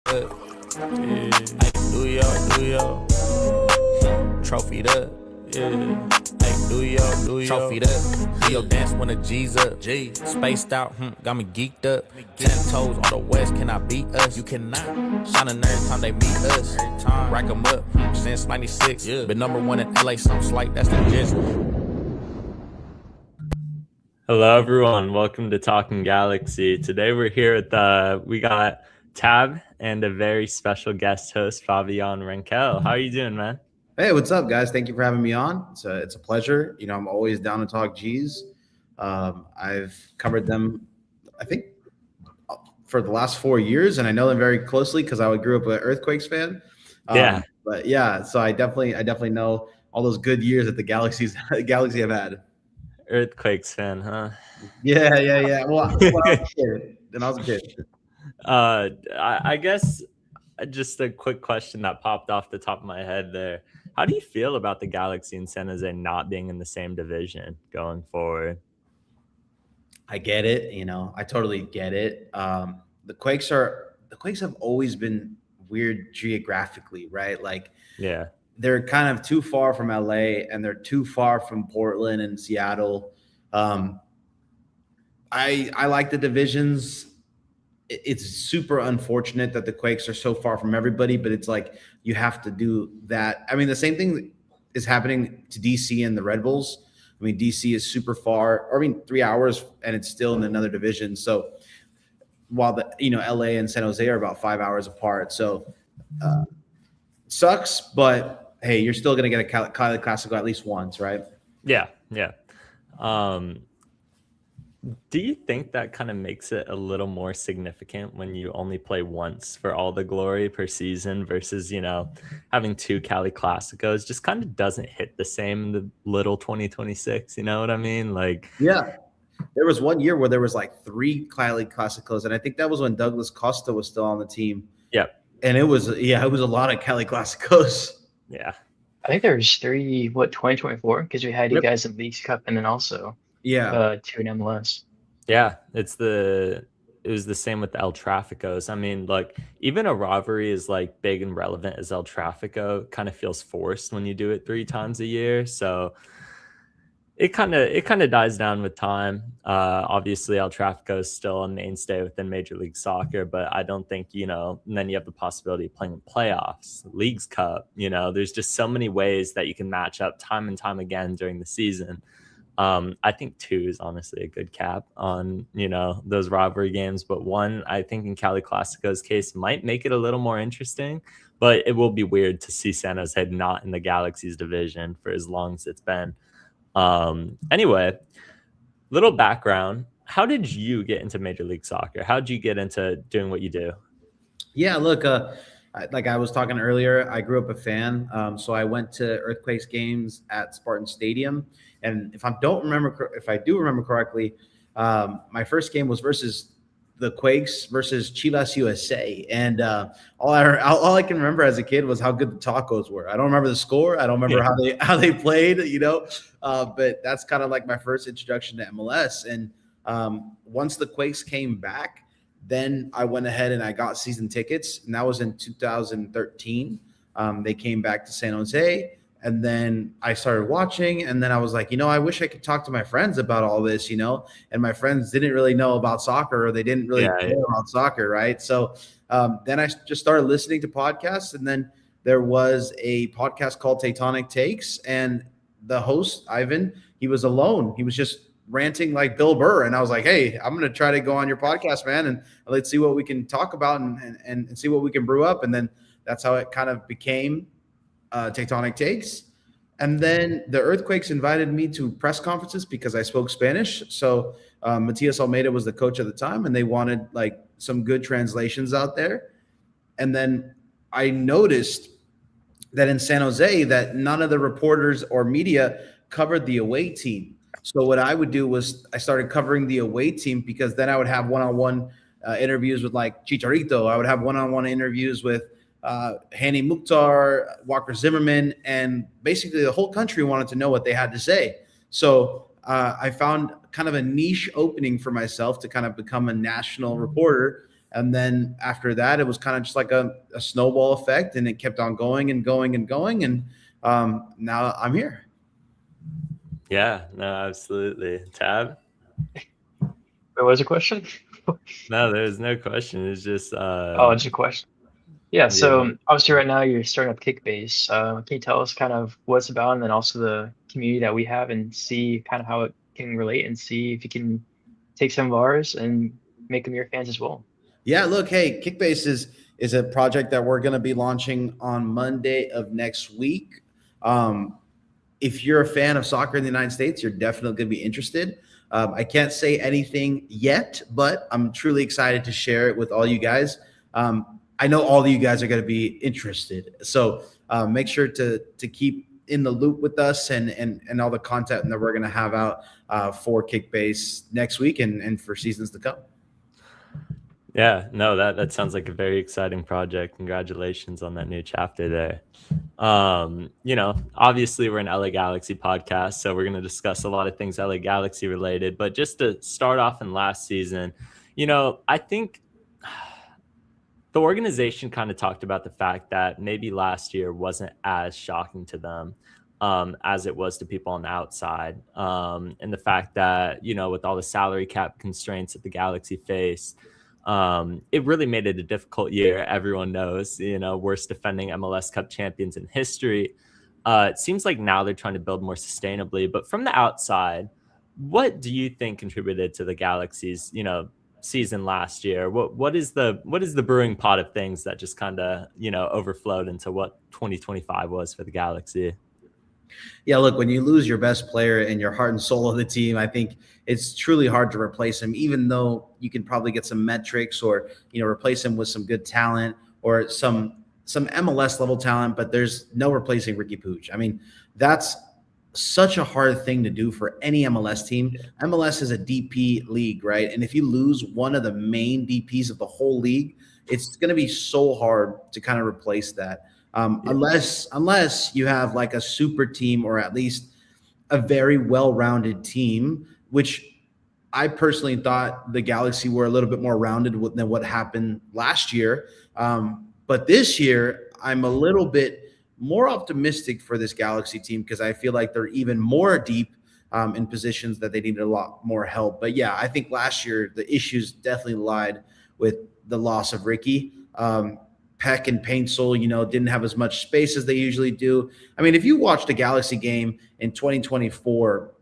Yeah. Do yo. Trophy up. Yeah. Hey, do yo. Trophy up. Do your dance when the G's up. Spaced out, got me geeked up. 10 toes on the west, can I beat us? You cannot. Shining every time they meet us. Rack 'em up, since 96. Been number one in LA, something like that's the gist. Hello, everyone. Welcome to Talking Galaxy. Today we're here with we got Tab and a very special guest host, Fabian Renkel. How are you doing, man? Hey, what's up, guys? Thank you for having me on. It's a pleasure. You know, I'm always down to talk G's. I've covered them, I think, for the last 4 years, and I know them very closely because I grew up an Earthquakes fan. Yeah. But yeah, so I definitely know all those good years that the Galaxy have had. Earthquakes fan, huh? Yeah. Well, when I was a kid. I guess just a quick question that popped off the top of my head there. How do you feel about the Galaxy and San Jose not being in the same division going forward? I get it. You know, I totally get it. The Quakes have always been weird geographically, right? Like, yeah, they're kind of too far from LA and they're too far from Portland and Seattle. I like the divisions. It's super unfortunate that the Quakes are so far from everybody, but it's like you have to do that. I mean, the same thing is happening to DC and the Red Bulls. I mean, DC is super far, 3 hours, and it's still in another division. So while LA and San Jose are about 5 hours apart. So sucks, but hey, you're still going to get a Cali Classico at least once, right? Yeah. Do you think that kind of makes it a little more significant when you only play once for all the glory per season versus, having two Cali Classicos? Just kind of doesn't hit the same in the little 2026, you know what I mean? Like, yeah. There was 1 year where there was like 3 Cali Classicos, and I think that was when Douglas Costa was still on the team. Yeah. And it was a lot of Cali Classicos. Yeah. I think there's 3, 2024? Because we had you guys in Leagues Cup and then also 2 in MLS. Yeah, it was the same with the El Traficos. I mean, like, even a rivalry is like big and relevant as El Trafico kind of feels forced when you do it 3 times a year. So it kind of dies down with time. Obviously, El Trafico is still a mainstay within Major League Soccer, but I don't think, and then you have the possibility of playing in playoffs, Leagues Cup. There's just so many ways that you can match up time and time again during the season. I think 2 is honestly a good cap on, those rivalry games. But 1, I think in Cali Classico's case, might make it a little more interesting. But it will be weird to see San Jose not in the Galaxy's division for as long as it's been. Anyway, little background. How did you get into Major League Soccer? How did you get into doing what you do? Yeah, look, like I was talking earlier, I grew up a fan. So I went to Earthquakes games at Spartan Stadium. And if I do remember correctly, my first game was versus the Quakes versus Chivas USA. And all I can remember as a kid was how good the tacos were. I don't remember the score. I don't remember how they played, but that's kind of like my first introduction to MLS. And once the Quakes came back, then I went ahead and I got season tickets, and that was in 2013. They came back to San Jose, and then I started watching, and then I was like, I wish I could talk to my friends about all this, and my friends didn't really know about soccer, or they didn't really care about soccer, right? So then I just started listening to podcasts, and then there was a podcast called Tectonic Takes, and the host, Ivan, he was alone. He was just ranting like Bill Burr, and I was like, hey, I'm gonna try to go on your podcast, man, and let's see what we can talk about and see what we can brew up. And then that's how it kind of became Tectonic Takes. And then the Earthquakes invited me to press conferences because I spoke Spanish. So Matias Almeida was the coach at the time, and they wanted like some good translations out there. And then I noticed that in San Jose that none of the reporters or media covered the away team. So what I would do was I started covering the away team, because then I would have one-on-one interviews with like Chicharito. I would have one-on-one interviews with Hani Mukhtar, Walker Zimmerman, and basically the whole country wanted to know what they had to say. So I found kind of a niche opening for myself to kind of become a national reporter. And then after that, it was kind of just like a snowball effect, and it kept on going and going and going. And now I'm here. Yeah, no, absolutely. Tab? What was the question? No, there's no question. It's just Oh, it's a question. Yeah, yeah. so obviously right now you're starting up Kickbase. Can you tell us kind of what it's about and then also the community that we have and see kind of how it can relate and see if you can take some of ours and make them your fans as well? Yeah, look, hey, Kickbase is a project that we're going to be launching on Monday of next week. If you're a fan of soccer in the United States, you're definitely going to be interested. I can't say anything yet, but I'm truly excited to share it with all you guys. I know all of you guys are going to be interested, so make sure to keep in the loop with us and all the content that we're going to have out for Kickbase next week and for seasons to come. Yeah, no, that sounds like a very exciting project. Congratulations on that new chapter there. Obviously we're an LA Galaxy podcast, so we're going to discuss a lot of things LA Galaxy related. But just to start off in last season, I think the organization kind of talked about the fact that maybe last year wasn't as shocking to them as it was to people on the outside. And the fact that, with all the salary cap constraints that the Galaxy faced, it really made it a difficult year. Everyone knows, worst defending MLS Cup champions in history. It seems like now they're trying to build more sustainably. But from the outside, what do you think contributed to the Galaxy's, season last year? What is the brewing pot of things that just kind of, overflowed into what 2025 was for the Galaxy? Yeah, look, when you lose your best player and your heart and soul of the team, I think it's truly hard to replace him, even though you can probably get some metrics or, replace him with some good talent or some MLS level talent, but there's no replacing Ricky Puig. I mean, that's such a hard thing to do for any MLS team. MLS is a DP league, right? And if you lose one of the main DPs of the whole league, it's going to be so hard to kind of replace that. Unless you have like a super team or at least a very well-rounded team, which I personally thought the Galaxy were a little bit more rounded than what happened last year. But this year, I'm a little bit more optimistic for this Galaxy team because I feel like they're even more deep in positions that they needed a lot more help. But yeah, I think last year the issues definitely lied with the loss of Ricky. Peck and Paintsil, didn't have as much space as they usually do. I mean, if you watched a Galaxy game in 2024,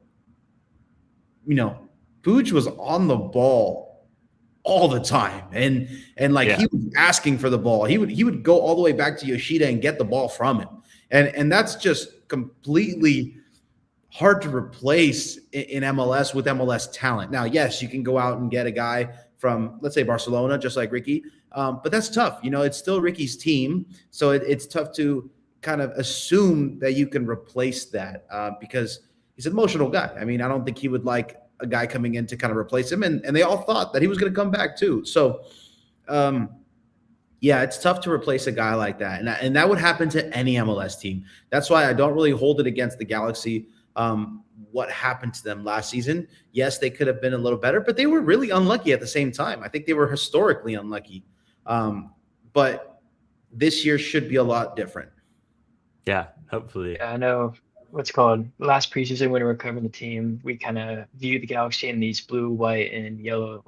Puig was on the ball all the time, and he was asking for the ball. He would go all the way back to Yoshida and get the ball from him, and that's just completely hard to replace in MLS with MLS talent. Now, yes, you can go out and get a guy from, let's say, Barcelona, just like Ricky. But that's tough. It's still Ricky's team. So it's tough to kind of assume that you can replace that because he's an emotional guy. I mean, I don't think he would like a guy coming in to kind of replace him. And they all thought that he was going to come back too. So, yeah, it's tough to replace a guy like that. And that would happen to any MLS team. That's why I don't really hold it against the Galaxy. What happened to them last season? Yes, they could have been a little better, but they were really unlucky at the same time. I think they were historically unlucky. But this year should be a lot different. Yeah, hopefully. Yeah, I know what's called last preseason when we were covering the team, we kind of viewed the Galaxy in these blue, white, and yellow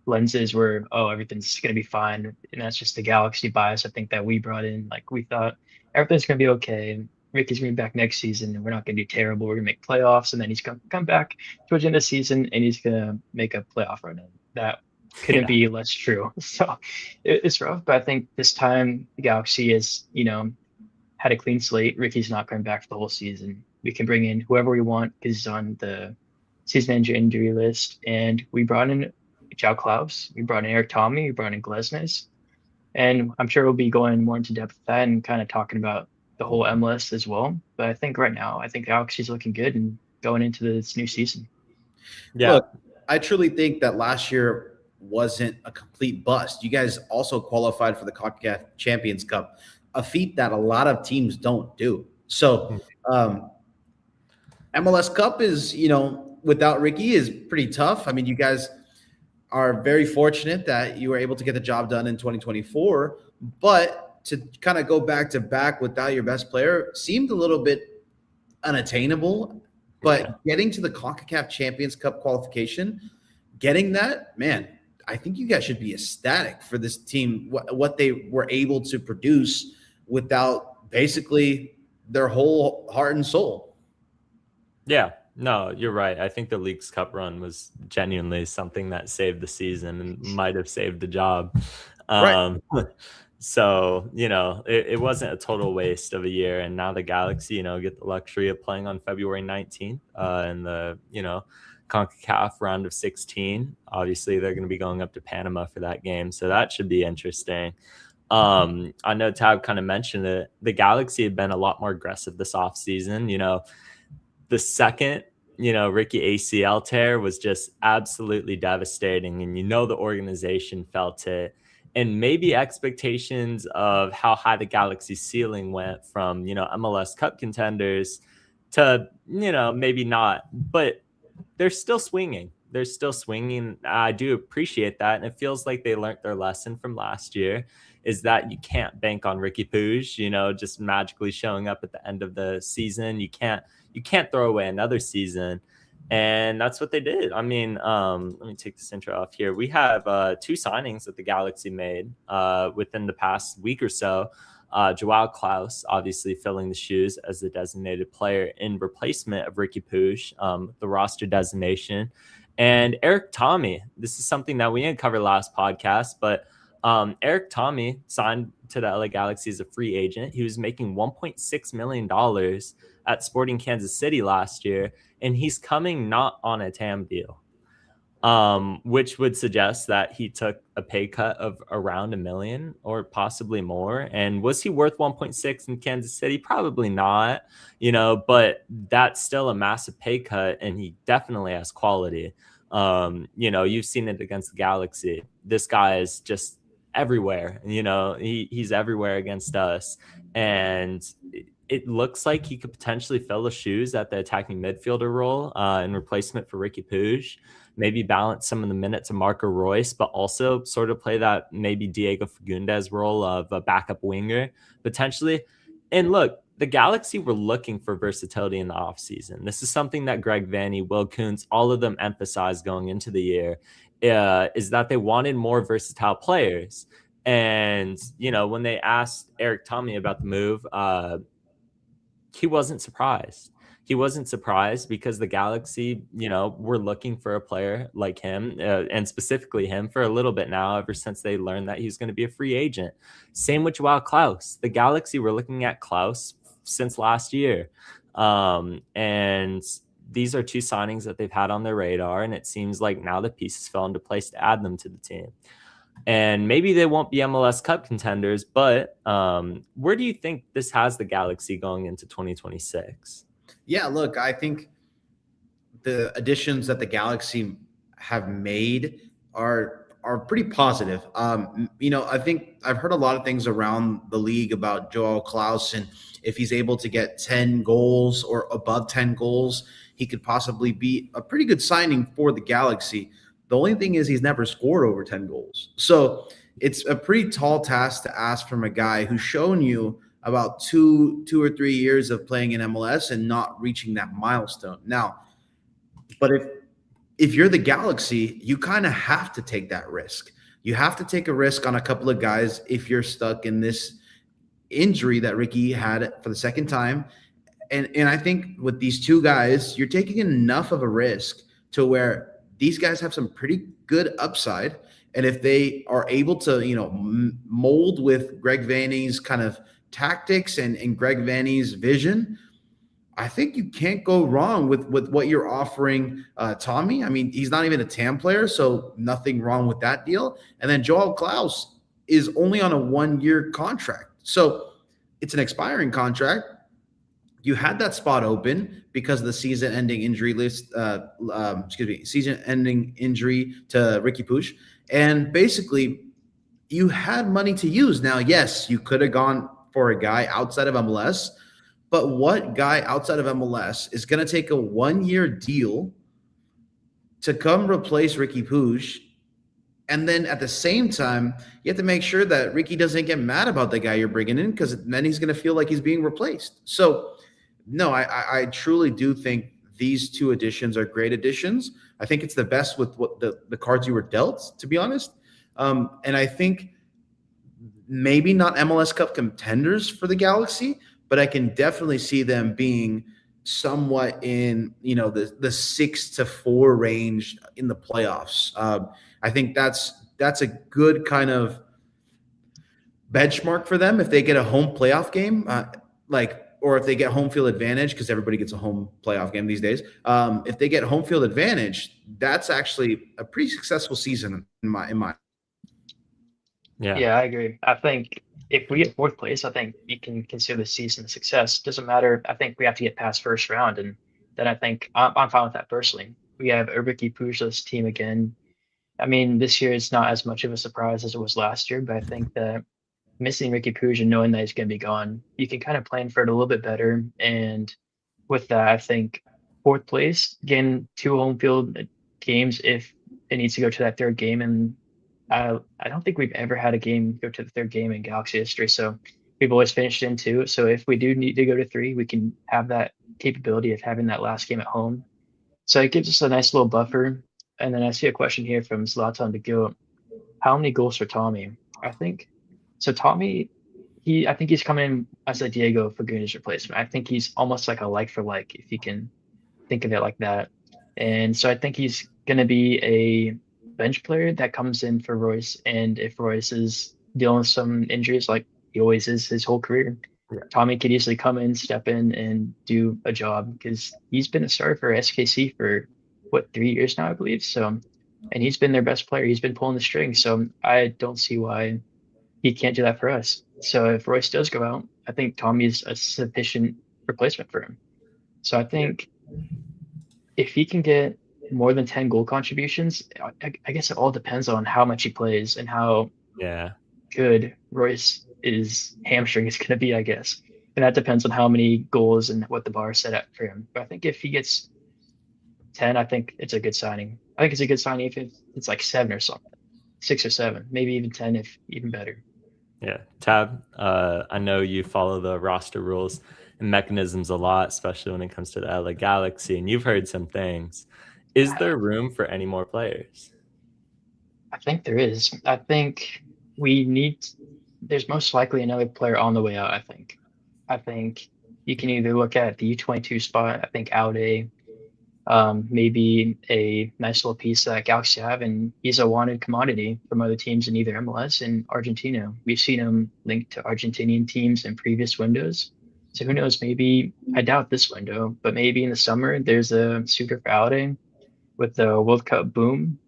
lenses where, everything's going to be fine. And that's just the Galaxy bias, I think, that we brought in. We thought everything's going to be okay. Ricky's going to be back next season and we're not going to do terrible. We're going to make playoffs. And then he's going to come back towards the end of the season and he's going to make a playoff run. And that couldn't be less true. So it's rough. But I think this time the Galaxy is, had a clean slate. Ricky's not coming back for the whole season. We can bring in whoever we want because he's on the season injury list. And we brought in João Klaus. We brought in Eric Tommy. We brought in Glesnes. And I'm sure we'll be going more into depth with that and kind of talking about the whole MLS as well. But I think right now, Galaxy's looking good and going into this new season. Yeah. Look, I truly think that last year wasn't a complete bust. You guys also qualified for the CONCACAF Champions Cup, a feat that a lot of teams don't do. So MLS Cup is, without Ricky is pretty tough. I mean, you guys are very fortunate that you were able to get the job done in 2024, but to kind of go back to back without your best player seemed a little bit unattainable. But getting to the CONCACAF Champions Cup qualification, getting that, man, I think you guys should be ecstatic for this team, what they were able to produce without basically their whole heart and soul. Yeah, no, you're right. I think the Leagues Cup run was genuinely something that saved the season and might have saved the job. Right. So, it wasn't a total waste of a year. And now the Galaxy, get the luxury of playing on February 19th in the, CONCACAF round of 16. Obviously, they're going to be going up to Panama for that game. So that should be interesting. I know Tab kind of mentioned it. The Galaxy have been a lot more aggressive this offseason. The second, Ricky ACL tear was just absolutely devastating. And the organization felt it. And maybe expectations of how high the Galaxy ceiling went from, MLS Cup contenders to, maybe not. But they're still swinging. They're still swinging. I do appreciate that. And it feels like they learned their lesson from last year, is that you can't bank on Ricky Puig, just magically showing up at the end of the season. You can't throw away another season. And that's what they did. I mean, let me take this intro off here. We have 2 signings that the Galaxy made within the past week or so. Joao Klaus, obviously filling the shoes as the designated player in replacement of Ricky Puig, the roster designation. And Eric Tommy, this is something that we didn't cover last podcast, but Eric Tommy signed to the LA Galaxy as a free agent. He was making $1.6 million at Sporting Kansas City last year, and he's coming not on a TAM deal, which would suggest that he took a pay cut of around $1 million or possibly more. And was he worth 1.6 in Kansas City? Probably not, but that's still a massive pay cut, and he definitely has quality. You've seen it against the Galaxy. This guy is just everywhere. He's everywhere against us, and it looks like he could potentially fill the shoes at the attacking midfielder role in replacement for Ricky Puig. Maybe balance some of the minutes of Marco Royce, but also sort of play that maybe Diego Fagundes role of a backup winger potentially. And look, the Galaxy were looking for versatility in the offseason. This is something that Greg Vanney, Will Kuntz, all of them emphasized going into the year, is that they wanted more versatile players. And, when they asked Eric Tommy about the move, he wasn't surprised. He wasn't surprised because the Galaxy, were looking for a player like him, and specifically him, for a little bit now, ever since they learned that he's going to be a free agent. Same with Joao Klaus. The Galaxy were looking at Klaus since last year. And these are 2 signings that they've had on their radar, and it seems like now the pieces fell into place to add them to the team. And maybe they won't be MLS Cup contenders, but where do you think this has the Galaxy going into 2026? Yeah, look, I think the additions that the Galaxy have made are pretty positive. I think I've heard a lot of things around the league about Joao Klaus, and if he's able to get 10 goals or above 10 goals, he could possibly be a pretty good signing for the Galaxy. The only thing is he's never scored over 10 goals. So it's a pretty tall task to ask from a guy who's shown you about two or 3 years of playing in MLS and not reaching that milestone. Now, but if you're the Galaxy, you kind of have to take that risk. You have to take a risk on a couple of guys if you're stuck in this injury that Ricky had for the second time. And I think with these 2 guys, you're taking enough of a risk to where these guys have some pretty good upside. And if they are able to, mold with Greg Vanney's kind of tactics and Greg Vanney's vision, I think you can't go wrong with what you're offering Tommy. I mean, he's not even a TAM player, so nothing wrong with that deal. And then Joao Klaus is only on a 1-year contract. So it's an expiring contract. You had that spot open because of the season-ending injury season-ending injury to Ricky Puig. And basically, you had money to use. Now, yes, you could have gone for a guy outside of MLS, but what guy outside of MLS is going to take a 1-year deal to come replace Ricky Puig And then at the same time, you have to make sure that Ricky doesn't get mad about the guy you're bringing in, because then he's going to feel like he's being replaced. So, no, I truly do think these two additions are great additions. I think it's the best with what the cards you were dealt, to be honest. And I think maybe not MLS Cup contenders for the Galaxy, but I can definitely see them being somewhat in the 6-4 range in the playoffs. I think that's a good kind of benchmark for them if they get a home playoff game, or if they get home field advantage, because everybody gets a home playoff game these days. If they get home field advantage, that's actually a pretty successful season in my. Yeah, I agree. I think if we get fourth place, I think you can consider the season a success. Doesn't matter. I think we have to get past first round, and then I think I'm fine with that personally. We have Ricky Puja's team again. I mean, this year it's not as much of a surprise as it was last year, but I think that missing Ricky Puig and knowing that he's going to be gone, you can kind of plan for it a little bit better. And with that, I think fourth place, getting 2 home field games if it needs to go to that third game. And I don't think we've ever had a game go to the third game in Galaxy history. So we've always finished in 2. So if we do need to go to 3, we can have that capability of having that last game at home. So it gives us a nice little buffer. And then I see a question here from Zlatan DeGill. How many goals for Tommy? I think so. Tommy, I think he's coming in as a Diego Fagundez replacement. I think he's almost like a like for like, if you can think of it like that. And so I think he's going to be a bench player that comes in for Royce. And if Royce is dealing with some injuries, like he always is his whole career, Tommy could easily come in, step in, and do a job, because he's been a starter for SKC for 3 years now, I believe. So, and he's been their best player. He's been pulling the strings. So I don't see why he can't do that for us. So if Royce does go out, I think Tommy's a sufficient replacement for him. So I think if he can get more than 10 goal contributions, I guess it all depends on how much he plays and how good Royce's hamstring is going to be, I guess. And that depends on how many goals and what the bar is set up for him. But I think if he gets 10, I think it's a good signing. I think it's a good signing if it's like 7 or something, 6 or 7, maybe even 10, if even better. Yeah. Tab, I know you follow the roster rules and mechanisms a lot, especially when it comes to the LA Galaxy, and you've heard some things. Is there room for any more players? I think there is. I think there's most likely another player on the way out, I think you can either look at the U22 spot. I think Aude, maybe a nice little piece that Galaxy have, and he's a wanted commodity from other teams in either MLS and Argentina. We've seen him linked to Argentinian teams in previous windows. So who knows, maybe, I doubt this window, but maybe in the summer there's a suitor for Aude with the World Cup boom.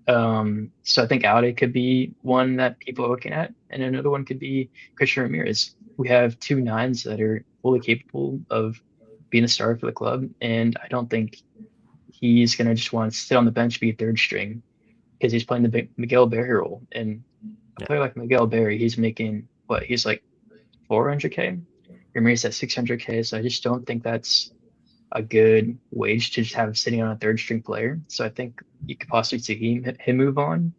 So I think Aude could be one that people are looking at, and another one could be Christian Ramirez. We have 2 nines that are fully capable of being a starter for the club, and I don't think he's going to just want to sit on the bench, be a third string, because he's playing the Miguel Berry role. And a player like Miguel Berry, he's making he's like 400K. Ramirez at 600K, so I just don't think that's a good wage to just have sitting on a third string player. So I think you could possibly see him move on.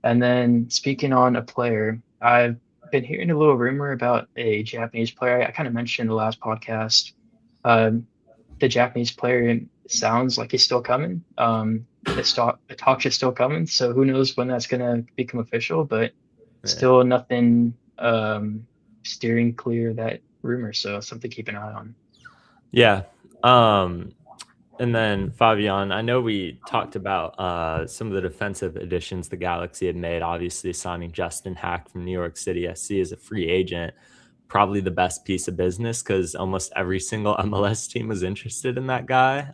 And then speaking on a player, I've been hearing a little rumor about a Japanese player. I kind of mentioned in the last podcast. The Japanese player sounds like he's still coming. The talks are still coming. So who knows when that's going to become official, but still nothing steering clear of that rumor. So something to keep an eye on. Yeah. And then Fabian, I know we talked about some of the defensive additions the Galaxy had made, obviously signing Justin Hack from New York City SC as a free agent, probably the best piece of business because almost every single MLS team was interested in that guy.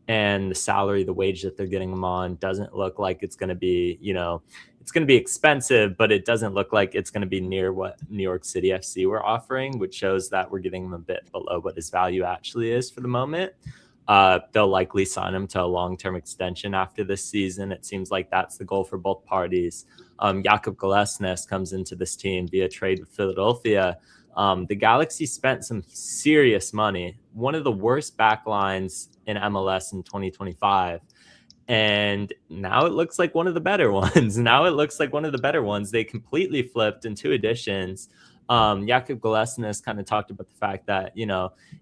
And the salary, the wage that they're getting him on doesn't look like it's going to be, it's going to be expensive, but it doesn't look like it's going to be near what New York City FC were offering, which shows that we're getting him a bit below what his value actually is for the moment. They'll likely sign him to a long-term extension after this season. It seems like that's the goal for both parties. Jakub Golesnes comes into this team via trade with Philadelphia. The Galaxy spent some serious money, one of the worst backlines in MLS in 2025. And now it looks like one of the better ones. They completely flipped in 2 additions. Jakub Golesnes kind of talked about the fact that,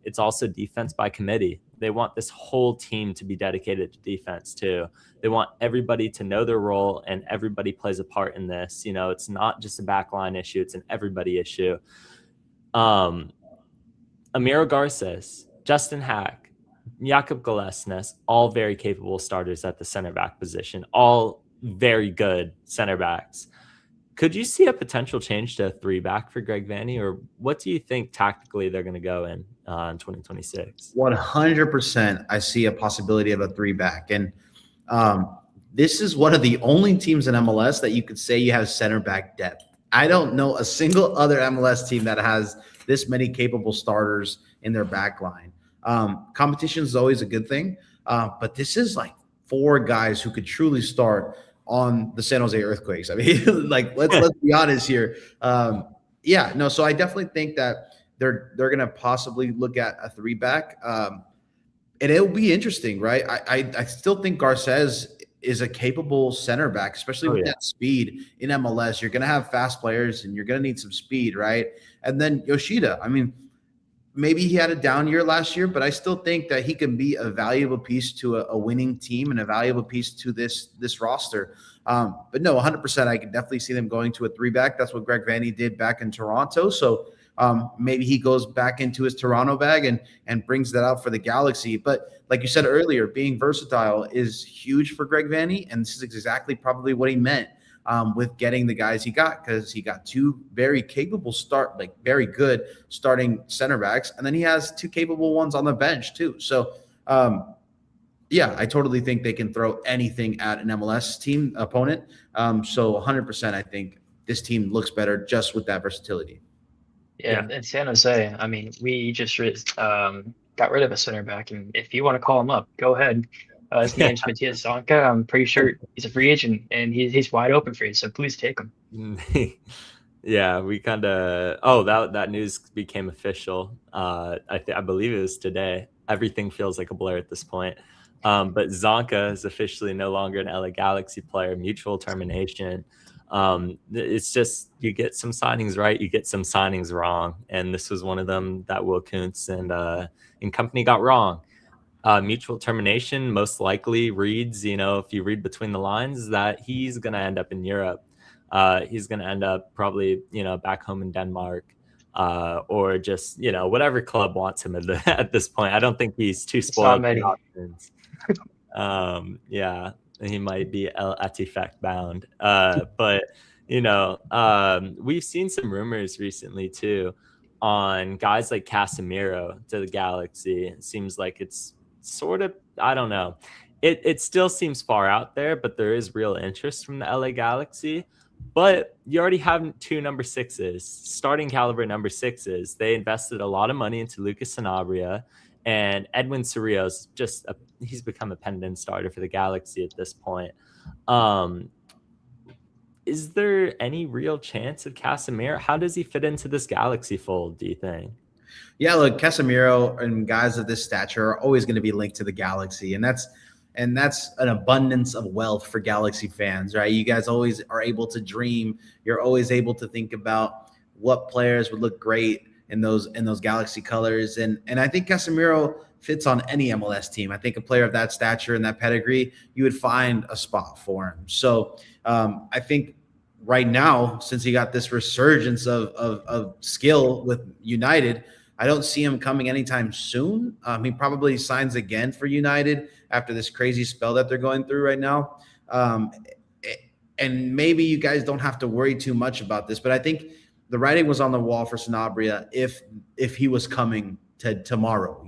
it's also defense by committee. They want this whole team to be dedicated to defense too. They want everybody to know their role, and everybody plays a part in this. It's not just a backline issue, it's an everybody issue. Amiro Garces, Justin Hack, Jakub Golesnes, all very capable starters at the center back position, all very good center backs. Could you see a potential change to a 3-back for Greg Vanney, or what do you think tactically they're going to go in 2026? 100%. I see a possibility of a 3-back. And this is one of the only teams in MLS that you could say you have center back depth. I don't know a single other MLS team that has this many capable starters in their back line. Competition is always a good thing, but this is like 4 guys who could truly start on the San Jose Earthquakes. I mean, like let's be honest here. So I definitely think that they're going to possibly look at a 3-back, and it'll be interesting, right? I still think Garces is a capable center back, especially with that speed in MLS. You're going to have fast players, and you're going to need some speed, right? And then Yoshida, I mean, maybe he had a down year last year, but I still think that he can be a valuable piece to a winning team and a valuable piece to this roster. But no, 100%, I can definitely see them going to a 3-back. That's what Greg Vanney did back in Toronto. So maybe he goes back into his Toronto bag and brings that out for the Galaxy. But like you said earlier, being versatile is huge for Greg Vanney, and this is exactly probably what he meant with getting the guys he got, because he got 2 very capable very good starting center backs, and then he has 2 capable ones on the bench too. So I totally think they can throw anything at an MLS team opponent. So 100%, I think this team looks better just with that versatility. Yeah, in San Jose, I mean, we just got rid of a center back, and if you want to call him up, go ahead. His name's Matthias Zonka. I'm pretty sure he's a free agent, and he's wide open for you, so please take him. Yeah, we kind of that news became official. I believe it was today. Everything feels like a blur at this point. But Zonka is officially no longer an LA Galaxy player. Mutual termination. It's just, you get some signings right, you get some signings wrong, and this was one of them that Will Kuntz and company got wrong. Mutual termination most likely reads, if you read between the lines, that he's going to end up in Europe. He's going to end up probably, back home in Denmark, or just, whatever club wants him at this point. I don't think he's too spoiled for options. He might be El Atifek bound. But, we've seen some rumors recently too on guys like Casemiro to the Galaxy. It seems like it's sort of, I don't know. It still seems far out there, but there is real interest from the LA Galaxy. But you already have 2 number 6s, starting caliber number 6s. They invested a lot of money into Lucas Sanabria, and Edwin Cerrillo's he's become a pen starter for the Galaxy at this point. Is there any real chance of Casemiro? How does he fit into this Galaxy fold, do you think? Yeah, look, Casemiro and guys of this stature are always going to be linked to the Galaxy, and that's an abundance of wealth for Galaxy fans, right? You guys always are able to dream. You're always able to think about what players would look great in those Galaxy colors, and I think Casemiro fits on any MLS team. I think a player of that stature and that pedigree, you would find a spot for him. So I think right now, since he got this resurgence of skill with United, I don't see him coming anytime soon. He probably signs again for United after this crazy spell that they're going through right now. And maybe you guys don't have to worry too much about this, but I think the writing was on the wall for Sanabria if he was coming to tomorrow,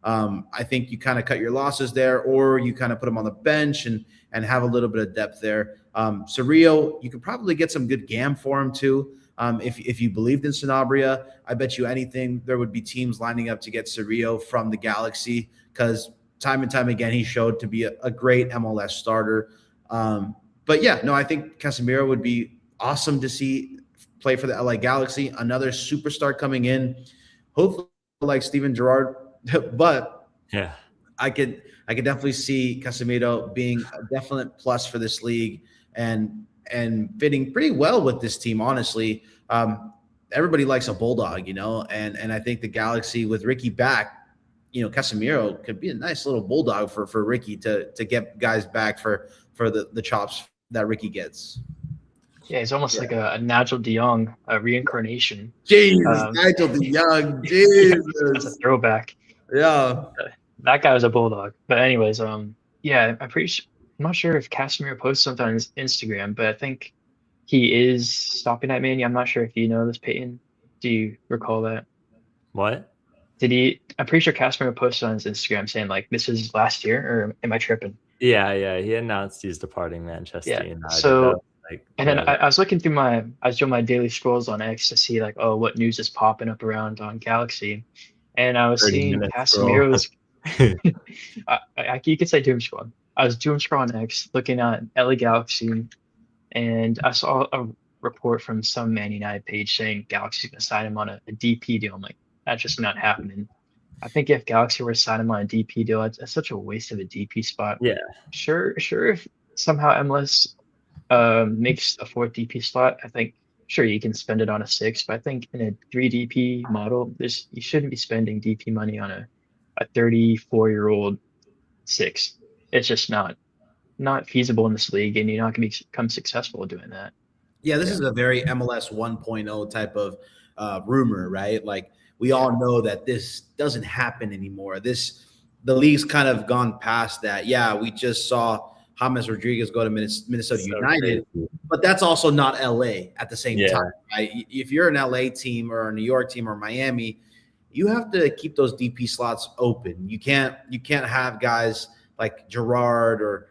I think you kind of cut your losses there, or you kind of put him on the bench and have a little bit of depth there. Cerrillo, you could probably get some good GAM for him too. If you believed in Sanabria, I bet you anything there would be teams lining up to get Cerrillo from the Galaxy, because time and time again he showed to be a great MLS starter. But yeah, no, I think Casemiro would be awesome to see play for the LA Galaxy. Another superstar coming in, hopefully like Steven Gerrard. But yeah, I could definitely see Casemiro being a definite plus for this league and fitting pretty well with this team. Honestly, everybody likes a bulldog, and I think the Galaxy with Ricky back, Casemiro could be a nice little bulldog for Ricky to get guys back for the chops that Ricky gets. Yeah, he's almost like a Nigel de Jong, a reincarnation. Jesus, Nigel de Jong, That's a Jesus, throwback. yeah. That guy was a bulldog. But anyways, yeah, I'm not sure if Casemiro posted something on his Instagram, but I think he is stopping at Mania. I'm not sure if you know this, Peyton. Do you recall that? What? Did he? I'm pretty sure Casemiro posted on his Instagram saying like this is last year, or am I tripping? Yeah. He announced he's departing Manchester Yeah. United. So, like, and then I was looking through I was doing my daily scrolls on X to see like, oh, what news is popping up around on Galaxy, and I was 30 seeing minutes scroll. Casemiro's. You could say doom scroll. I was doom scroll on X, looking at LA Galaxy, and I saw a report from some Man United page saying Galaxy's gonna sign him on a DP deal. I'm like, that's just not happening. I think if Galaxy were to sign him on a DP deal, that's such a waste of a DP spot. Yeah. Sure. If somehow MLS makes a 4th DP slot, I think sure you can spend it on a 6, but I think in a 3 DP model, you shouldn't be spending DP money on a 34-year-old 6. It's just not feasible in this league, and you're not going to become successful doing that. Yeah, this is a very MLS 1.0 type of rumor, right? Like we all know that this doesn't happen anymore. The league's kind of gone past that. Yeah, we just saw James Rodriguez go to Minnesota United, but that's also not LA at the same time, right? If you're an LA team or a New York team or Miami, you have to keep those DP slots open. You can't have guys like Gerard or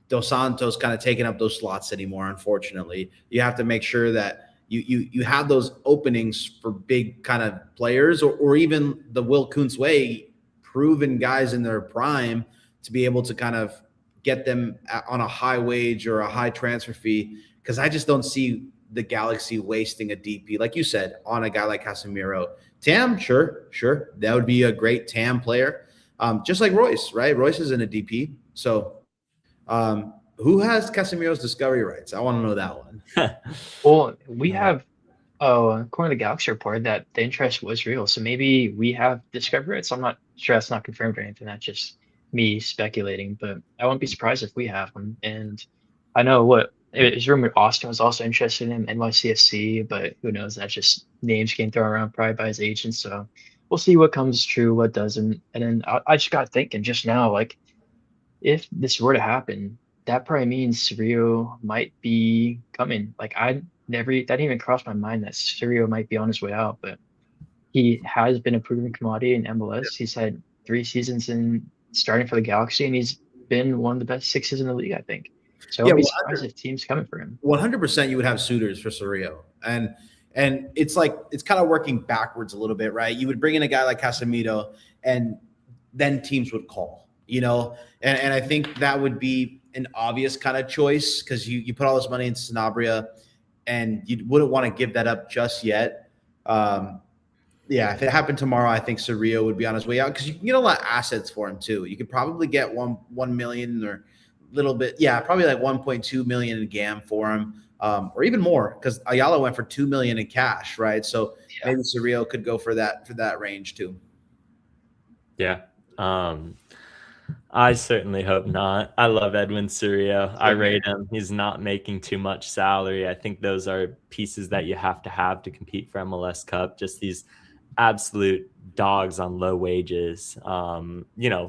Dos Santos kind of taking up those slots anymore. Unfortunately, you have to make sure that you have those openings for big kind of players, or even the Will Kuntz way, proven guys in their prime to be able to kind of get them on a high wage or a high transfer fee. Because I just don't see the Galaxy wasting a DP, like you said, on a guy like Casemiro. Tam, sure, that would be a great Tam player, just like Royce, right? Royce is in a DP, so. Who has Casemiro's discovery rights? I want to know that one. Well, we have, according to the Galaxy report, that the interest was real. So maybe we have discovery rights. I'm not sure that's not confirmed or anything. That's just me speculating, but I won't be surprised if we have them. And I know it's rumored Austin was also interested in NYCFC, but who knows? That's just names getting thrown around probably by his agent. So we'll see what comes true, what doesn't. And then I just got thinking just now, like, if this were to happen, that probably means Cerrillo might be coming. Like that didn't even cross my mind that Cerrillo might be on his way out, but he has been a proven commodity in MLS. He's had 3 seasons in starting for the Galaxy, and he's been one of the best 6s in the league, I think. So I'd be surprised if teams coming for him. 100% you would have suitors for Cerrillo. And it's like, it's kind of working backwards a little bit, right? You would bring in a guy like Casemiro, and then teams would call. And I think that would be an obvious kind of choice, because you put all this money into Sanabria and you wouldn't want to give that up just yet. Yeah, if it happened tomorrow, I think Cerrillo would be on his way out, because you can get a lot of assets for him too. You could probably get 1 million or a little bit. Yeah, probably like 1.2 million in GAM for him, or even more, because Ayala went for 2 million in cash, right? So maybe Cerrillo could go for that range too. Yeah. I certainly hope not. I love Edwin Cerrillo. I rate him. He's not making too much salary. I think those are pieces that you have to compete for MLS Cup. Just these absolute dogs on low wages. Low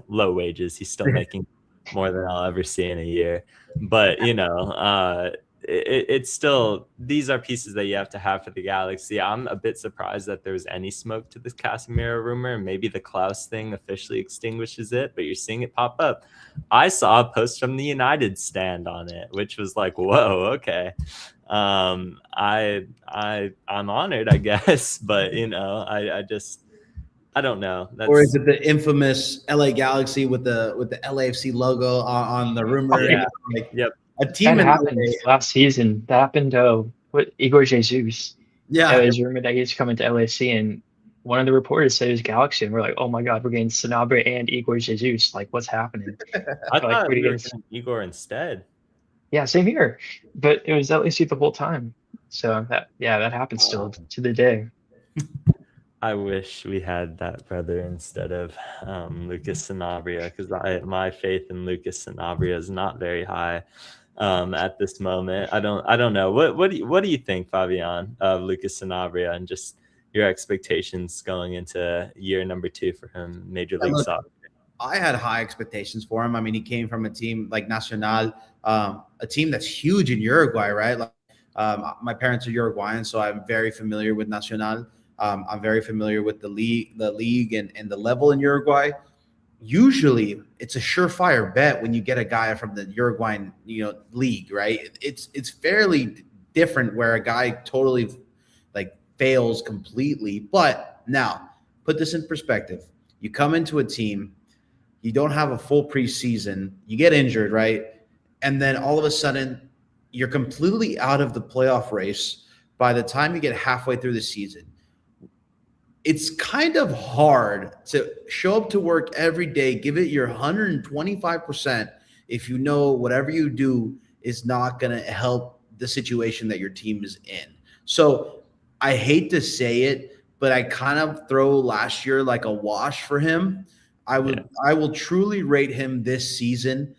wages. He's still making more than I'll ever see in a year. But, it's still, these are pieces that you have to have for the Galaxy. I'm a bit surprised that there was any smoke to this Casemiro rumor. Maybe the Klaus thing officially extinguishes it, but you're seeing it pop up. I saw a post from the United stand on it, which was like, whoa, okay. I'm honored, I guess, but I don't know. Or is it the infamous LA Galaxy with the LAFC logo on the rumor? Yeah. Yep. A team that happened last season. That happened with Igor Jesus. Yeah. It was rumored that he's coming to LAFC, and one of the reporters said it was Galaxy, and we're like, oh my god, we're getting Sanabria and Igor Jesus. Like, what's happening? I Like, thought we're we were getting, getting Igor instead. yeah, same here. But it was LSU the whole time. So that happens still to the day. I wish we had that brother instead of Lucas Sanabria, because my faith in Lucas Sanabria is not very high at this moment. I don't know. What do you think, Fabian, of Lucas Sanabria and just your expectations going into year number 2 for him, Major Yeah, League look, Soccer? I had high expectations for him. I mean, he came from a team like Nacional, a team that's huge in Uruguay, right? Like, my parents are Uruguayan, so I'm very familiar with Nacional. I'm very familiar with the league, and the level in Uruguay. Usually, it's a surefire bet when you get a guy from the Uruguayan, league, right? It's fairly different where a guy totally like fails completely. But now, put this in perspective. You come into a team, you don't have a full preseason, you get injured, right? And then all of a sudden, you're completely out of the playoff race by the time you get halfway through the season. It's kind of hard to show up to work every day, give it your 125% if you know whatever you do is not going to help the situation that your team is in. So I hate to say it, but I kind of throw last year like a wash for him. I will truly rate him this season,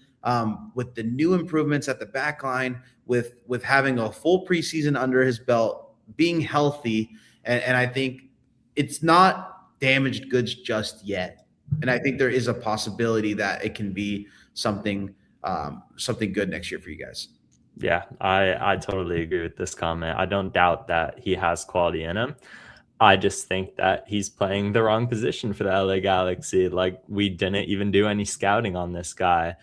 with the new improvements at the back line, with having a full preseason under his belt, being healthy, and I think it's not damaged goods just yet. And I think there is a possibility that it can be something good next year for you guys. Yeah, I totally agree with this comment. I don't doubt that he has quality in him. I just think that he's playing the wrong position for the LA Galaxy. Like, we didn't even do any scouting on this guy,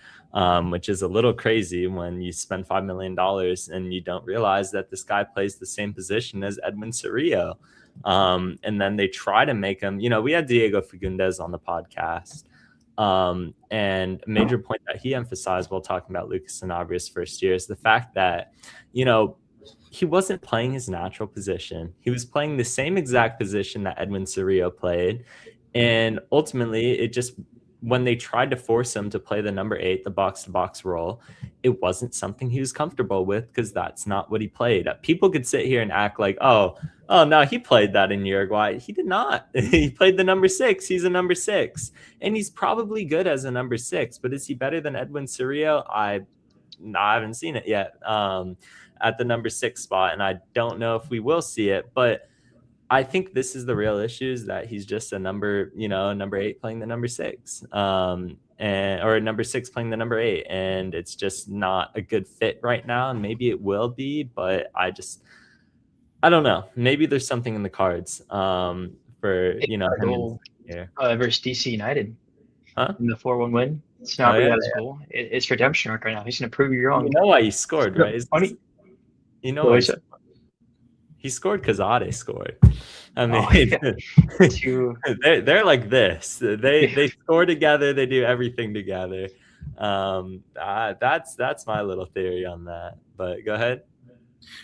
which is a little crazy when you spend $5 million and you don't realize that this guy plays the same position as Edwin Cerrillo. And then they try to make him, we had Diego Fagundes on the podcast. And a major point that he emphasized while talking about Lucas Sanabria's first year is the fact that, he wasn't playing his natural position. He was playing the same exact position that Edwin Cerrillo played. And ultimately, it just, when they tried to force him to play the number 8, the box-to-box role, it wasn't something he was comfortable with because that's not what he played. People could sit here and act like, oh, no, he played that in Uruguay. He did not. He played the number 6. He's a number 6. And he's probably good as a number 6, but is he better than Edwin Cerrillo? I haven't seen it yet. At the number 6 spot, and I don't know if we will see it, but I think this is the real issue, is that he's just a number 8 playing the number 6, or a number 6 playing the number 8, and it's just not a good fit right now. And maybe it will be, but I don't know. Maybe there's something in the cards for him here. Versus DC United Huh? in the 4-1 win. It's not got his goal. It's redemption arc right now. He's gonna prove you wrong. You know why he scored, right? Funny. You know why he scored? Because Ade scored. I mean, they're like this. They score together. They do everything together. That's my little theory on that. But go ahead.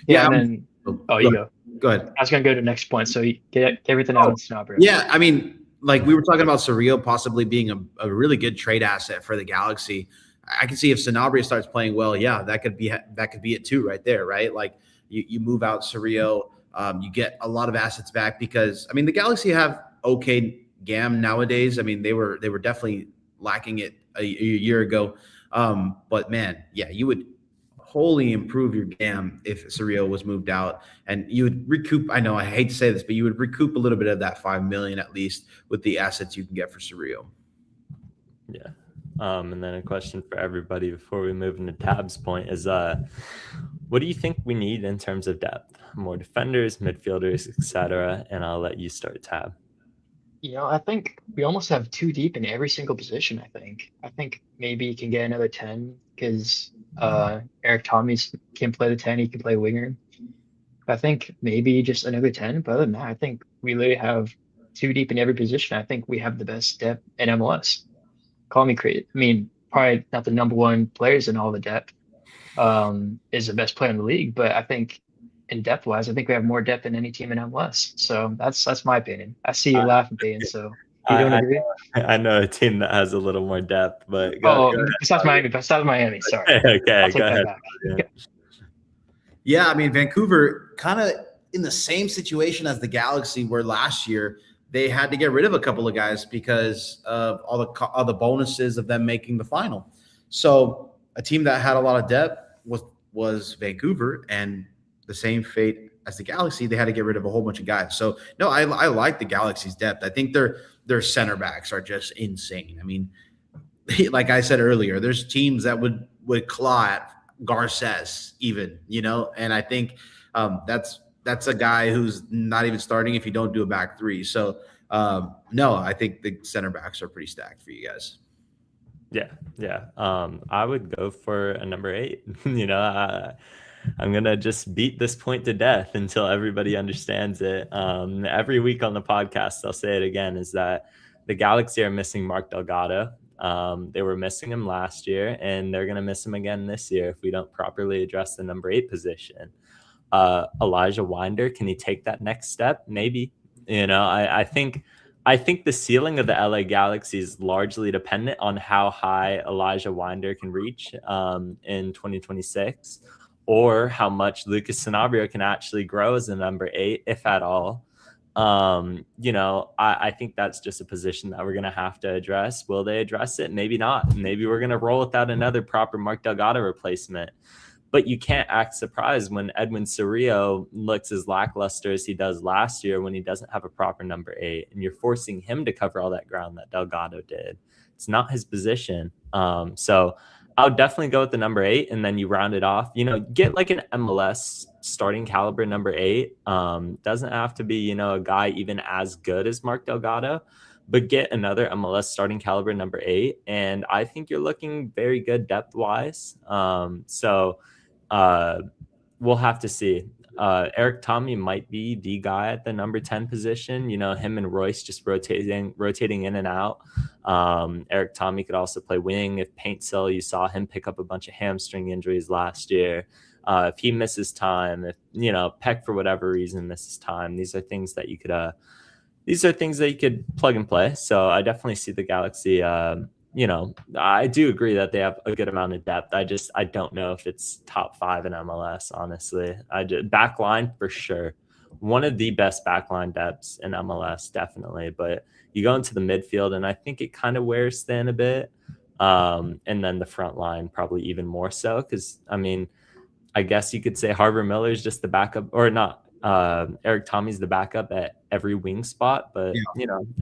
Yeah, and then you go. Go ahead. I was gonna go to the next point. So you get everything out on Snobber. Yeah, I mean, like we were talking about Cerrillo possibly being a really good trade asset for the Galaxy. I can see if Sanabria starts playing well, yeah, that could be it too, right there, right? Like you move out Cerrillo, you get a lot of assets back, because I mean the Galaxy have okay GAM nowadays. I mean they were definitely lacking it a year ago, but man, yeah, you would wholly improve your GAM if Cerrillo was moved out, and you would recoup. I know I hate to say this, but you would recoup a little bit of that $5 million at least with the assets you can get for Cerrillo. Yeah. And then a question for everybody before we move into Tab's point is, what do you think we need in terms of depth? More defenders, midfielders, etc. And I'll let you start, Tab. I think we almost have too deep in every single position. I think maybe you can get another 10 because Eric Tommys can play the 10. He can play winger. I think maybe just another 10. But other than that, I think we literally have too deep in every position. I think we have the best depth in MLS. Call me crazy. I mean, probably not the number one players in all the depth, is the best player in the league, but I think and depth wise, I think we have more depth than any team in MLS. So that's my opinion. I see you laughing, Payne. So you don't I agree? I know a team that has a little more depth, but Oh, go besides Miami. Sorry, ahead. I'll Okay, take go that ahead. back. Yeah. Yeah, I mean, Vancouver kind of in the same situation as the Galaxy were last year. They had to get rid of a couple of guys because of all the bonuses of them making the final. So a team that had a lot of depth was Vancouver, and the same fate as the Galaxy. They had to get rid of a whole bunch of guys. So no, I like the Galaxy's depth. I think their center backs are just insane. I mean, like I said earlier, there's teams that would claw at Garces even, and I think that's a guy who's not even starting if you don't do a back three. So no, I think the center backs are pretty stacked for you guys. Yeah. I would go for a number 8. I'm gonna just beat this point to death until everybody understands it. Every week on the podcast, I'll say it again: is that the Galaxy are missing Mark Delgado. They were missing him last year, and they're gonna miss him again this year if we don't properly address the number 8 position. Elijah Winder, can he take that next step? Maybe. I think the ceiling of the LA Galaxy is largely dependent on how high Elijah Winder can reach in 2026, or how much Lucas Sanabria can actually grow as a number 8, if at all. I think that's just a position that we're going to have to address. Will they address it? Maybe not. Maybe we're going to roll without another proper Mark Delgado replacement. But you can't act surprised when Edwin Cerrillo looks as lackluster as he does last year when he doesn't have a proper number 8, and you're forcing him to cover all that ground that Delgado did. It's not his position. So I would definitely go with the number 8, and then you round it off. Get like an MLS starting caliber number 8. Doesn't have to be, a guy even as good as Mark Delgado, but get another MLS starting caliber number 8, and I think you're looking very good depth wise. We'll have to see. Eric Tommy might be the guy at the number 10 position. Him and Royce just rotating in and out. Eric Tommy could also play wing. If Paintsil, you saw him pick up a bunch of hamstring injuries last year. If he misses time, if Peck for whatever reason misses time, these are things that you could plug and play. So I definitely see the Galaxy. I do agree that they have a good amount of depth. I don't know if it's top 5 in MLS, honestly. Backline for sure. One of the best backline depths in MLS, definitely. But you go into the midfield, and I think it kind of wears thin a bit. And then the front line probably even more so, because, I guess you could say Harvard Miller is just the backup, or not. Eric Tommy's the backup at every wing spot, but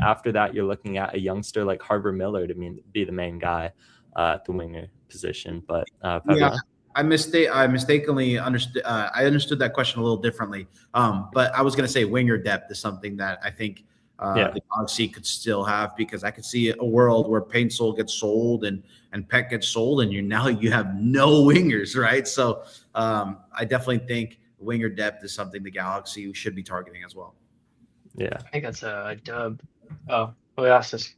after that, you're looking at a youngster like Harvard Miller to be the main guy at the winger position. But I mistakenly understood. I understood that question a little differently. But I was going to say winger depth is something that I think the Galaxy could still have, because I could see a world where Paintsil gets sold and Peck gets sold, and you have no wingers, right? So I definitely think winger depth is something the Galaxy should be targeting as well. Yeah, I think that's a dub. Oh, we asked this.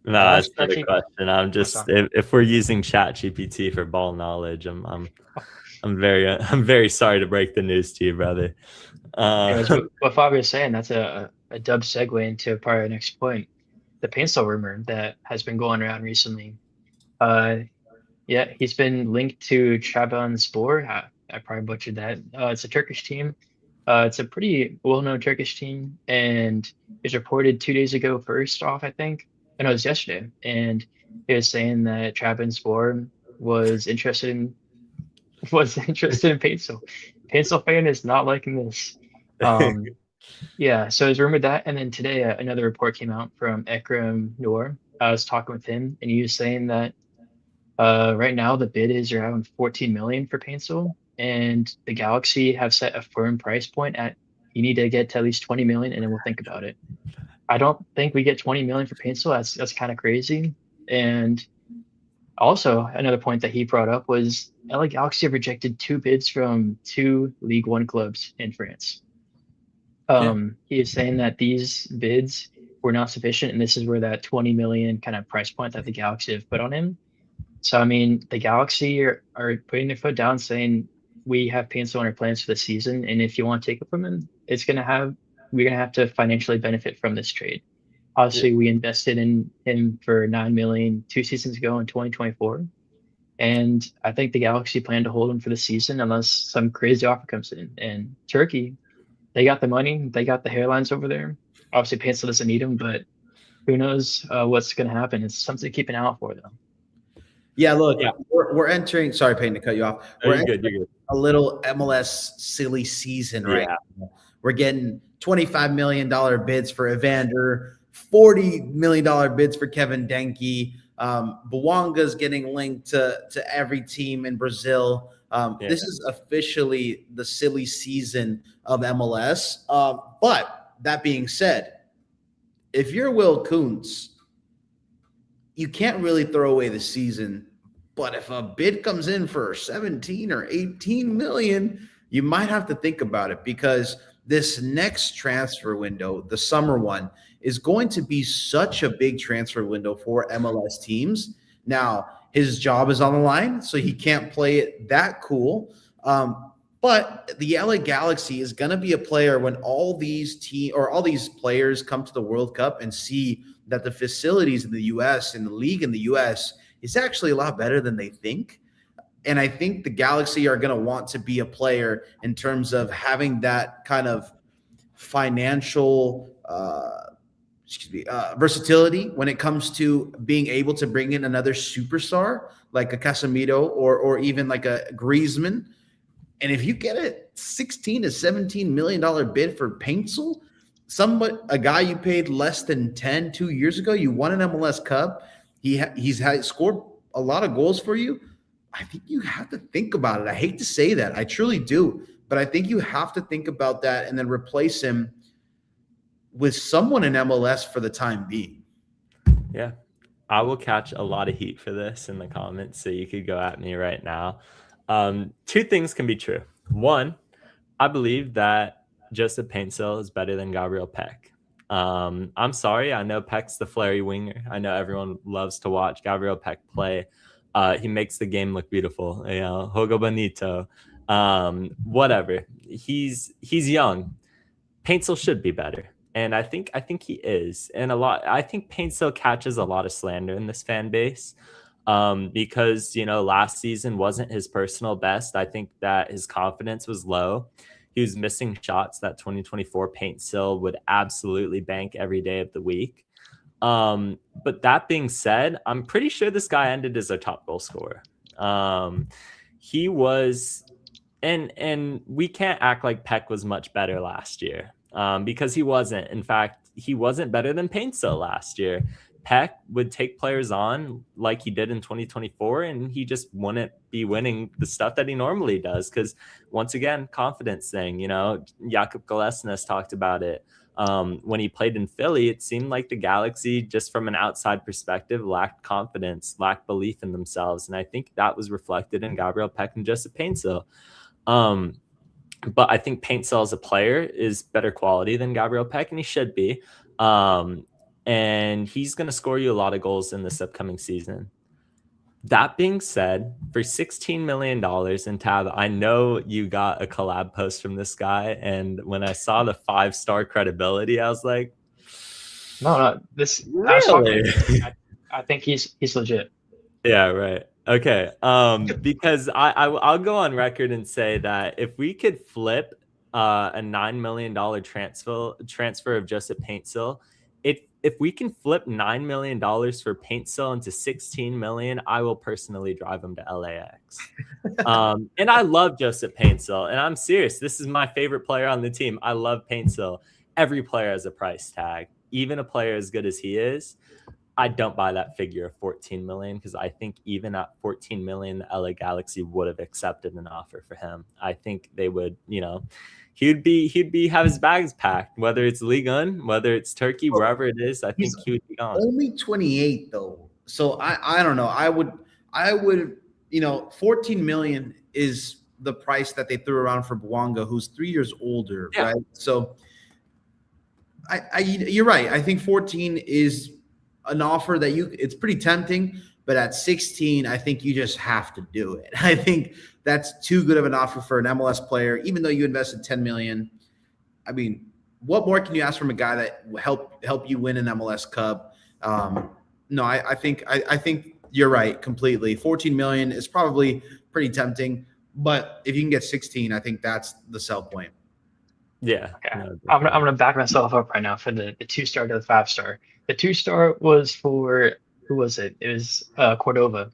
No, that's not a question. I'm just if we're using Chat GPT for ball knowledge, I'm very sorry to break the news to you, brother. What Fabio is saying, that's a dub segue into probably our next point. The Paintsil rumor that has been going around recently. He's been linked to Trabzonspor. I probably butchered that. It's a Turkish team. It's a pretty well-known Turkish team, and it was reported 2 days ago. First off, I think, and it was yesterday, and it was saying that Trabzonspor was interested in Paintsil. Paintsil fan is not liking this. So it's rumored that, and then today another report came out from Ekrem Noor. I was talking with him, and he was saying that right now the bid is around 14 million for Paintsil, and the Galaxy have set a firm price point at you need to get to at least 20 million, and then we'll think about it. I don't think we get 20 million for Paintsil. That's kind of crazy. And also another point that he brought up was LA Galaxy have rejected 2 bids from 2 League One clubs in France. He is saying that these bids were not sufficient, and this is where that 20 million kind of price point that the Galaxy have put on him. So the Galaxy are putting their foot down, saying we have Paintsil in our plans for the season, and if you want to take it from him, we're gonna have to financially benefit from this trade. Obviously, we invested in him for 9 million 2 seasons ago in 2024, and I think the Galaxy plan to hold him for the season unless some crazy offer comes in. And Turkey, they got the money, they got the hairlines over there. Obviously, Paintsil doesn't need him, but who knows what's going to happen? It's something to keep an eye out for, though. Yeah, look, Yeah. we're entering. Sorry, Payne, to cut you off. No, We're you're good. entering You're good. a little MLS silly season right Yeah. now. We're getting $25 million bids for Evander, $40 million bids for Kevin Denke. Bouanga's getting linked to every team in Brazil. This is officially the silly season of MLS. But that being said, if you're Will Kuntz, you can't really throw away the season. But if a bid comes in for 17 or 18 million, you might have to think about it, because this next transfer window, the summer one, is going to be such a big transfer window for MLS teams. Now, his job is on the line, so he can't play it that cool. But the LA Galaxy is going to be a player when all these players come to the World Cup and see that the facilities in the U.S. and the league in the U.S. is actually a lot better than they think. And I think the Galaxy are going to want to be a player in terms of having that kind of financial versatility when it comes to being able to bring in another superstar like a Casemiro or even like a Griezmann. And if you get a $16 to $17 million bid for Paintsil, a guy you paid less than 10 2 years ago, you won an MLS Cup, he's scored a lot of goals for you, I think you have to think about it. I hate to say that. I truly do. But I think you have to think about that and then replace him with someone in MLS for the time being. Yeah. I will catch a lot of heat for this in the comments, so you could go at me right now. Two things can be true. One, I believe that Joseph Paintsil is better than Gabriel Peck. I'm sorry. I know Peck's the flary winger. I know everyone loves to watch Gabriel Peck play. He makes the game look beautiful. You know, Jogo Bonito. Whatever. He's young. Paintsil should be better. And I think he is. And I think Paintsil catches a lot of slander in this fan base. Because, last season wasn't his personal best. I think that his confidence was low. He was missing shots that 2024 Paintsil would absolutely bank every day of the week. But that being said, I'm pretty sure this guy ended as our top goal scorer. He was, and we can't act like Peck was much better last year, because he wasn't. In fact, he wasn't better than Paintsil last year. Peck would take players on like he did in 2024, and he just wouldn't be winning the stuff that he normally does. Because once again, confidence thing, Jakub Golesnes talked about it. When he played in Philly, it seemed like the Galaxy, just from an outside perspective, lacked confidence, lacked belief in themselves. And I think that was reflected in Gabriel Peck and Joseph Paintsil. But I think Paintsil as a player is better quality than Gabriel Peck, and he should be. And he's going to score you a lot of goals in this upcoming season. That being said, for $16 million in Tab, I know you got a collab post from this guy. And when I saw the 5-star credibility, I was like, No, this really? I think he's legit. Yeah, right. Okay. Because I'll go on record and say that if we could flip a $9 million transfer of Joseph Paintsil, if we can flip $9 million for Paintsil into $16 million, I will personally drive him to LAX. And I love Joseph Paintsil, and I'm serious. This is my favorite player on the team. I love Paintsil. Every player has a price tag, even a player as good as he is. I don't buy that figure of 14 million, because I think even at 14 million, the LA Galaxy would have accepted an offer for him. I think they would, he'd have his bags packed, whether it's Ligue 1, whether it's Turkey, wherever it is. I think he would be gone. Only 28 though, so I don't know. I would 14 million is the price that they threw around for Bouanga, who's 3 years older, right? So you're right. I think 14 is an offer that it's pretty tempting, But at 16, I think you just have to do it. I think that's too good of an offer for an MLS player, even though you invested 10 million. I mean, what more can you ask from a guy that will help you win an MLS Cup? No, I think you're right completely. 14 million is probably pretty tempting, but if you can get 16, I think that's the sell point. Yeah. Okay. No, I'm gonna back myself up right now for the 2-star to the 5-star. The 2-star was for who was it? It was Cordova.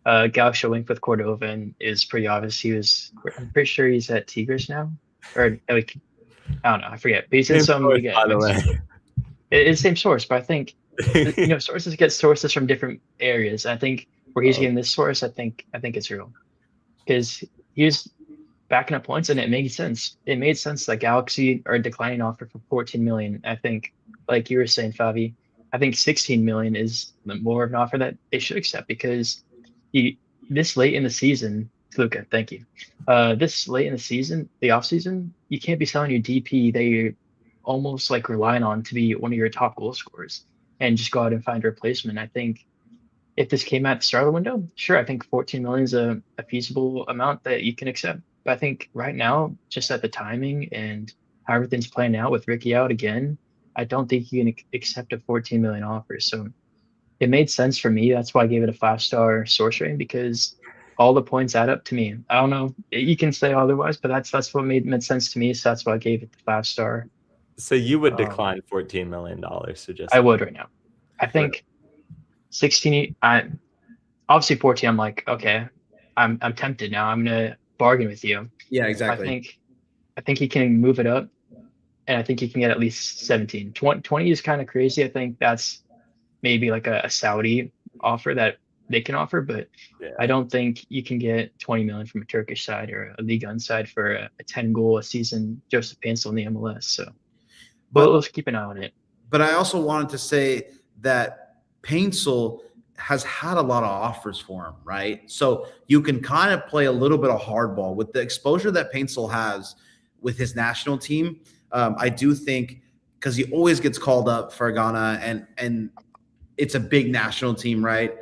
Gaucho linked with Cordova, and it was pretty obvious he was. I'm pretty sure he's at Tigres now, or like I don't know, I forget. But he's in Same some source, league by at the way. Mexico. It's the same source, but I think sources get sources from different areas. I think where he's getting this source, I think it's real because he was backing up points and it made sense. It made sense that Galaxy are declining offer for 14 million. I think, like you were saying, Favi, I think 16 million is more of an offer that they should accept because you this late in the season, Luca, thank you. This late in the season, the off season, you can't be selling your DP that you're almost like relying on to be one of your top goal scorers and just go out and find a replacement. I think if this came at the start of the window, sure, I think 14 million is a feasible amount that you can accept. But I think right now, just at the timing and how everything's playing out with Ricky out again, I don't think you can accept a 14 million offer. So it made sense for me. That's why I gave it a 5-star source rating because all the points add up to me. I don't know. You can say otherwise, but that's what made sense to me. So that's why I gave it the 5-star. So you would decline $14 million. So just I would right now. I think 16. Obviously 14. I'm like, okay, I'm tempted now. I'm gonna bargain with you. Yeah, exactly. I think he can move it up, and I think he can get at least 17. 20 is kind of crazy. I think that's maybe like a Saudi offer that they can offer, but I don't think you can get 20 million from a Turkish side or a Ligue 1 side for a 10 goal a season Joseph Paintsil in the MLS. So, but let's keep an eye on it. But I also wanted to say that Paintsil has had a lot of offers for him, right? So you can kind of play a little bit of hardball with the exposure that Paintsil has with his national team. I do think because he always gets called up for Ghana and it's a big national team, right?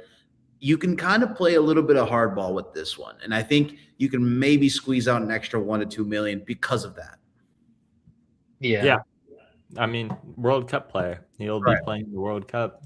You can kind of play a little bit of hardball with this one. And I think you can maybe squeeze out an extra 1 to 2 million because of that. Yeah. I mean, World Cup player. He'll be playing the World Cup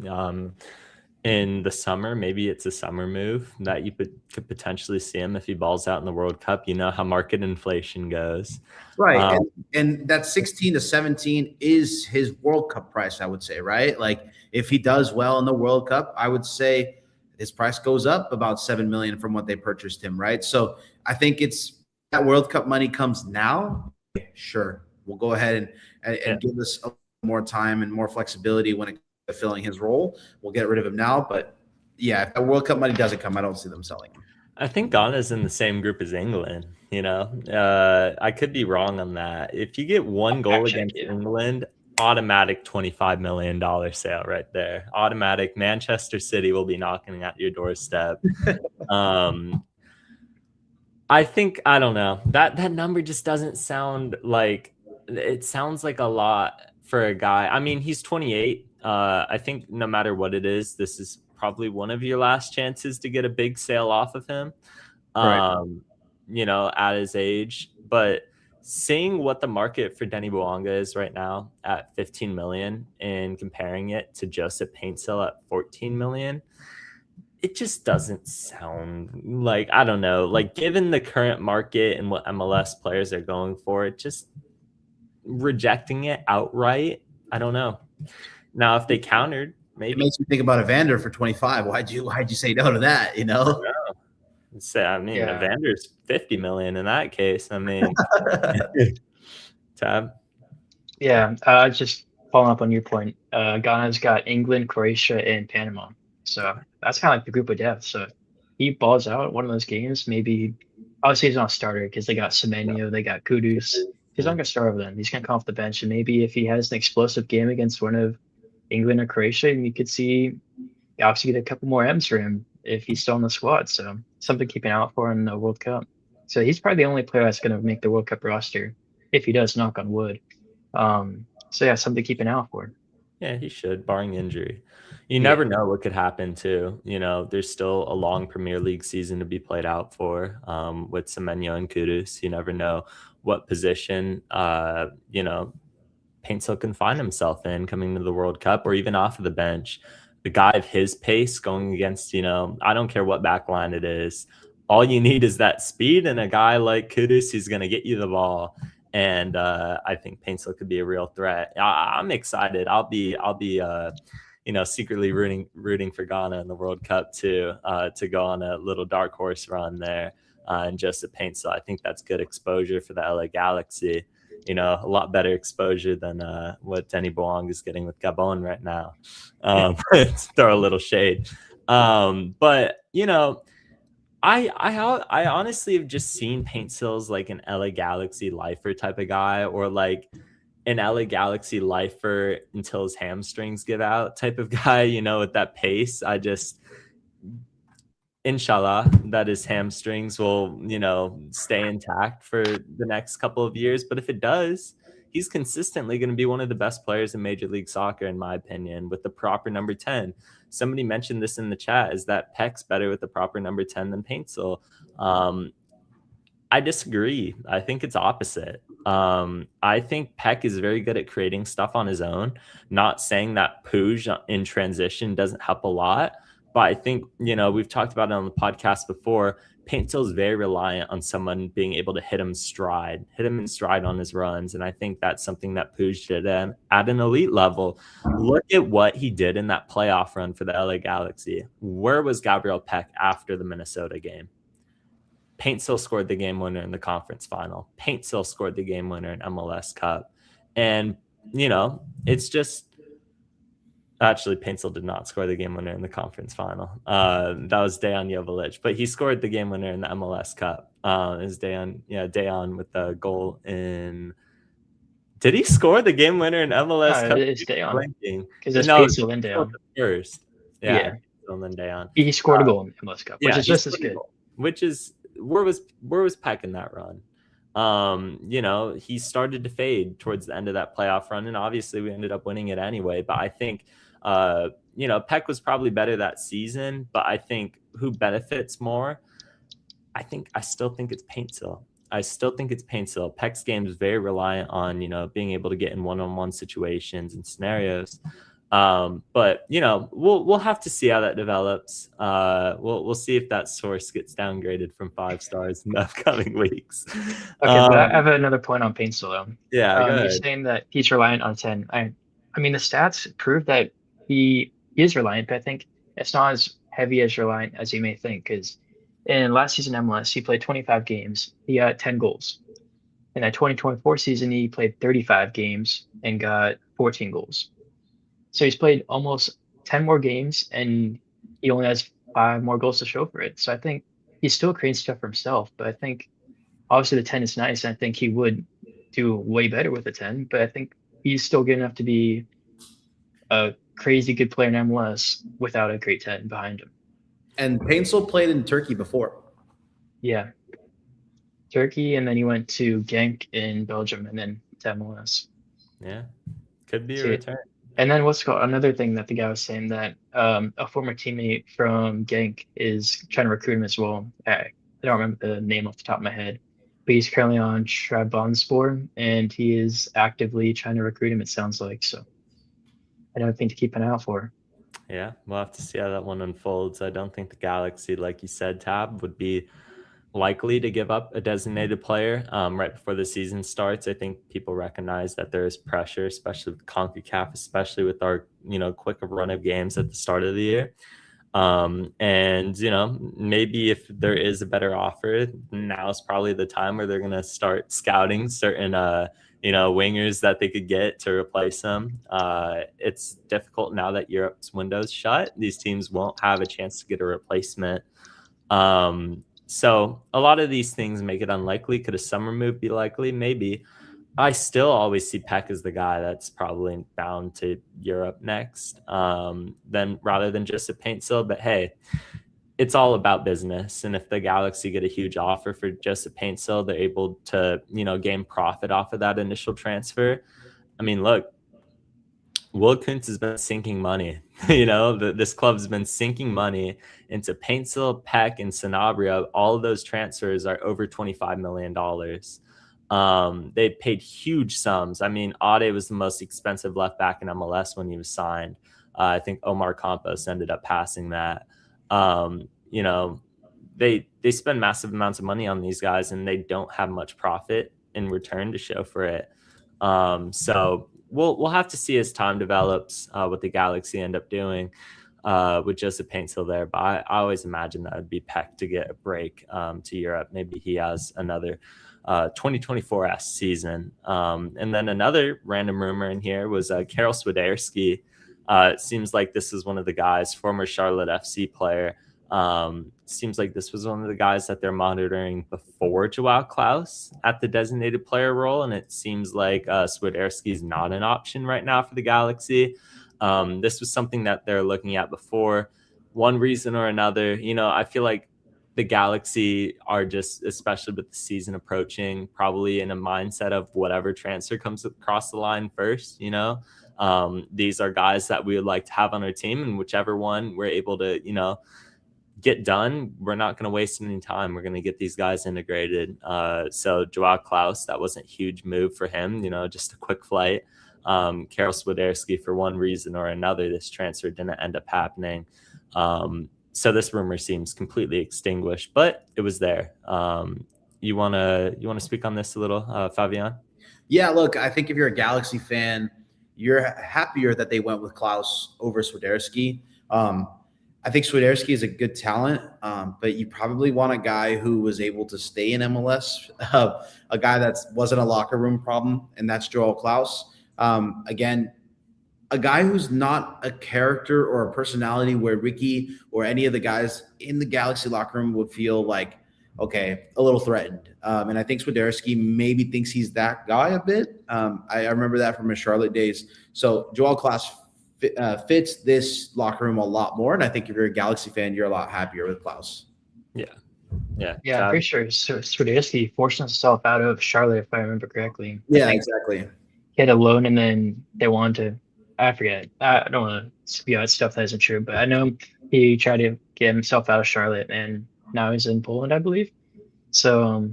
in the summer. Maybe it's a summer move that you could potentially see him if he balls out in the World Cup. You know how market inflation goes. Right. And that 16 to 17 is his World Cup price, I would say, right? Like if he does well in the World Cup, I would say his price goes up about 7 million from what they purchased him, right? So I think it's that World Cup money comes now. Sure. We'll go ahead and give us more time and more flexibility when it comes to filling his role. We'll get rid of him now. But yeah, if the World Cup money doesn't come, I don't see them selling him. I think Ghana's in the same group as England. I could be wrong on that. If you get one goal against England, automatic $25 million sale right there. Automatic. Manchester City will be knocking at your doorstep. I think, I don't know. That number just doesn't sound like, it sounds like a lot for a guy. I mean, he's 28. I think no matter what it is, this is probably one of your last chances to get a big sale off of him, at his age. But seeing what the market for Denny Bouanga is right now at 15 million and comparing it to Joseph Paintsil at 14 million, it just doesn't sound like, I don't know, like given the current market and what MLS players are going for, it just rejecting it outright. I don't know. Now, if they countered, maybe it makes me think about Evander for 25. Why'd you say no to that? Evander's 50 million in that case. I mean, Tab. Yeah, just following up on your point. Ghana's got England, Croatia, and Panama. So that's kind of like the group of death. So he balls out one of those games. Maybe obviously he's not a starter because they got Semenyo, they got Kudus. He's not gonna start over them. He's gonna come off the bench, and maybe if he has an explosive game against one of England or Croatia, you could see Galaxy get a couple more M's for him if he's still in the squad. So something keeping out for in the World Cup. So he's probably the only player that's gonna make the World Cup roster if he does, knock on wood. So yeah, something keeping out for. Yeah, he should, barring injury. You Yeah. never know what could happen too. There's still a long Premier League season to be played out for with Semenyo and Kudus. You never know what position Paintsil can find himself in coming to the World Cup or even off of the bench. The guy of his pace going against, I don't care what back line it is. All you need is that speed and a guy like Kudus who's going to get you the ball. And I think Paintsil could be a real threat. I'm excited. I'll be secretly rooting for Ghana in the World Cup too, to go on a little dark horse run there. And Joseph Paintsil, I think that's good exposure for the LA Galaxy. A lot better exposure than what Denny Boang is getting with Gabon right now. Throw a little shade. But I honestly have just seen Paintsil's like an LA Galaxy lifer type of guy, or like an LA Galaxy lifer until his hamstrings give out type of guy, with that pace. Inshallah, that his hamstrings will, stay intact for the next couple of years. But if it does, he's consistently going to be one of the best players in Major League Soccer, in my opinion, with the proper number 10. Somebody mentioned this in the chat, is that Peck's better with the proper number 10 than Paintsil. I disagree. I think it's opposite. I think Peck is very good at creating stuff on his own. Not saying that Puig in transition doesn't help a lot, but I think, we've talked about it on the podcast before. Paintsil is very reliant on someone being able to hit him in stride on his runs. And I think that's something that Puig did at an elite level. Look at what he did in that playoff run for the LA Galaxy. Where was Gabriel Peck after the Minnesota game? Paintsil scored the game winner in the conference final. Paintsil scored the game winner in MLS Cup. And, it's just... Actually, Paintsil did not score the game winner in the conference final. That was Dejan Joveljic, but he scored the game winner in the MLS Cup. Is Dejan with the goal in... Did he score the game winner in MLS Cup? It's Dejan. Because it's No, Paintsil and Dejan. First. Yeah. And then Dejan. He scored a goal in the MLS Cup, which is just as good. Which is... Where was Peck in that run? He started to fade towards the end of that playoff run, and obviously we ended up winning it anyway. But I think, Peck was probably better that season, but I think who benefits more? I still think it's Paintsil. Peck's game is very reliant on, being able to get in one-on-one situations and scenarios. But we'll have to see how that develops. We'll see if that source gets downgraded from 5 stars in the upcoming weeks. Okay, but I have another point on Paintsil though. Yeah, go ahead. You're saying that he's reliant on 10. I mean, the stats prove that he is reliant, but I think it's not as heavy as reliant as you may think. Because in last season MLS, he played 25 games. He got 10 goals. In that 2024 season, he played 35 games and got 14 goals. So he's played almost 10 more games, and he only has 5 more goals to show for it. So I think he's still creating stuff for himself. But I think obviously the 10 is nice, and I think he would do way better with the 10. But I think he's still good enough to be a crazy good player in MLS without a great 10 behind him. And Paintsil played in Turkey before. Yeah. Turkey, and then he went to Genk in Belgium, and then to MLS. Yeah. Could be a return. And then another thing that the guy was saying, that a former teammate from Genk is trying to recruit him as well. I don't remember the name off the top of my head, but he's currently on Trabzonspor, and he is actively trying to recruit him, it sounds like. So another thing to keep an eye out for. Yeah, we'll have to see how that one unfolds. I don't think the Galaxy, like you said, Tab, would be likely to give up a designated player right before the season starts. I think people recognize that there is pressure, especially with CONCACAF, especially with our quick run of games at the start of the year. And maybe if there is a better offer, now is probably the time where they're going to start scouting certain wingers that they could get to replace them. It's difficult now that Europe's window's shut. These teams won't have a chance to get a replacement. So a lot of these things make it unlikely. Could a summer move be likely? Maybe. I still always see Peck as the guy that's probably bound to Europe next, then rather than just a Paintsil. But hey, it's all about business. And if the Galaxy get a huge offer for just a Paintsil, they're able to, gain profit off of that initial transfer. I mean, look, Will Kuntz has been sinking money. This club's been sinking money into Paintsil, Peck, and Sanabria. All of those transfers are over $25 million. They paid huge sums. I mean, Ade was the most expensive left back in MLS when he was signed. I think Omar Campos ended up passing that. You know, they spend massive amounts of money on these guys, and they don't have much profit in return to show for it. So we'll have to see as time develops what the Galaxy end up doing with Joseph Paintsil there. But I always imagine that would be Peck to get a break to Europe. Maybe he has another 2024-esque season. And then another random rumor in here was Karol Swiderski. It seems like this is one of the guys, former Charlotte FC player. Seems like this was one of the guys that they're monitoring before Joao Klaus at the designated player role, and it seems like Swiderski is not an option right now for the Galaxy. This was something that they're looking at before. One reason or another, I feel like the Galaxy are just, especially with the season approaching, probably in a mindset of whatever transfer comes across the line first. These are guys that we would like to have on our team, and whichever one we're able to, get done, we're not going to waste any time. We're going to get these guys integrated. So Joao Klaus, that wasn't a huge move for him, just a quick flight. Karol Swiderski, for one reason or another, this transfer didn't end up happening. So this rumor seems completely extinguished, but it was there. You want to speak on this a little, Fabian? Yeah, look, I think if you're a Galaxy fan, you're happier that they went with Klaus over Swiderski. I think Swiderski is a good talent, but you probably want a guy who was able to stay in MLS, a guy that wasn't a locker room problem, and that's Joao Klaus. Again, a guy who's not a character or a personality where Ricky or any of the guys in the Galaxy locker room would feel like, okay, a little threatened. And I think Swiderski maybe thinks he's that guy a bit. I remember that from his Charlotte days. So Joao Klaus fits this locker room a lot more. And I think if you're a Galaxy fan, you're a lot happier with Klaus. Yeah. I'm pretty sure Swiderski forced himself out of Charlotte, if I remember correctly. Yeah, exactly. He had a loan, and then they wanted to, I forget. I don't want to speak out stuff that isn't true, but I know he tried to get himself out of Charlotte, and now he's in Poland, I believe. So,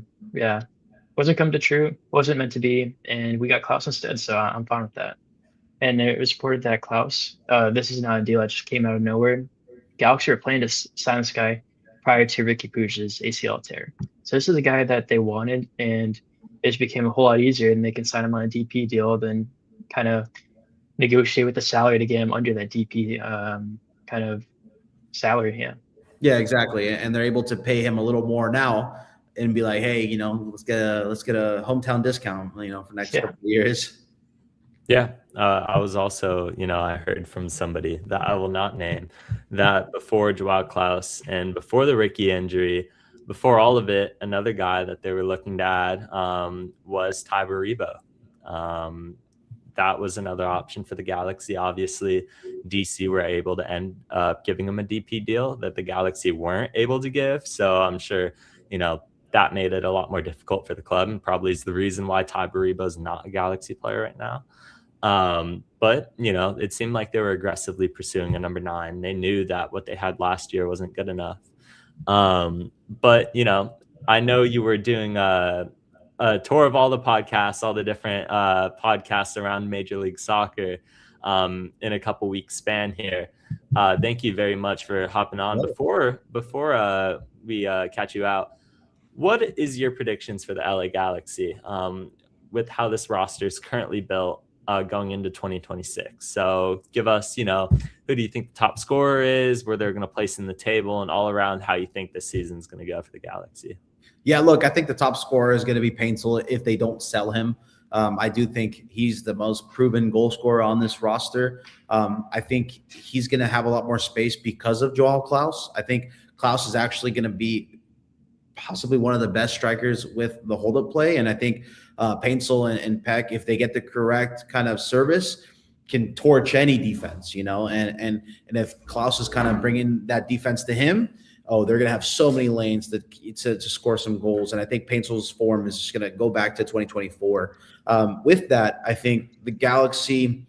wasn't come to true, wasn't meant to be, and we got Klaus instead, so I'm fine with that. And it was reported that Klaus, this is not a deal that just came out of nowhere. Galaxy were planning to sign this guy prior to Ricky Puig's ACL tear. So this is a guy that they wanted, and it just became a whole lot easier, and they can sign him on a DP deal than kind of negotiate with the salary to get him under that DP kind of salary. Yeah, exactly. And they're able to pay him a little more now and be like, hey, let's get a hometown discount, for the next couple of years. Yeah. I was also, I heard from somebody that I will not name that before Joao Klaus and before the Ricky injury, before all of it, another guy that they were looking to add was Ty Baribo. That was another option for the Galaxy. Obviously, DC were able to end up giving him a DP deal that the Galaxy weren't able to give. So I'm sure, that made it a lot more difficult for the club, and probably is the reason why Ty Baribo is not a Galaxy player right now. But it seemed like they were aggressively pursuing a number 9. They knew that what they had last year wasn't good enough. But I know you were doing a tour of all the podcasts, all the different podcasts around Major League Soccer in a couple weeks span here. Thank you very much for hopping on. Before we catch you out, what is your predictions for the LA Galaxy with how this roster is currently built going into 2026? So give us, who do you think the top scorer is, where they're going to place in the table, and all around how you think this season's going to go for the Galaxy. Yeah, look, I think the top scorer is going to be Paintsil if they don't sell him. I do think he's the most proven goal scorer on this roster. I think he's going to have a lot more space because of Joao Klaus. I think Klaus is actually going to be possibly one of the best strikers with the hold-up play. And I think Paintsil and Peck, if they get the correct kind of service, can torch any defense, and if Klaus is kind of bringing that defense to him, they're going to have so many lanes to score some goals. And I think Paintsil's form is just going to go back to 2024. With that, I think the Galaxy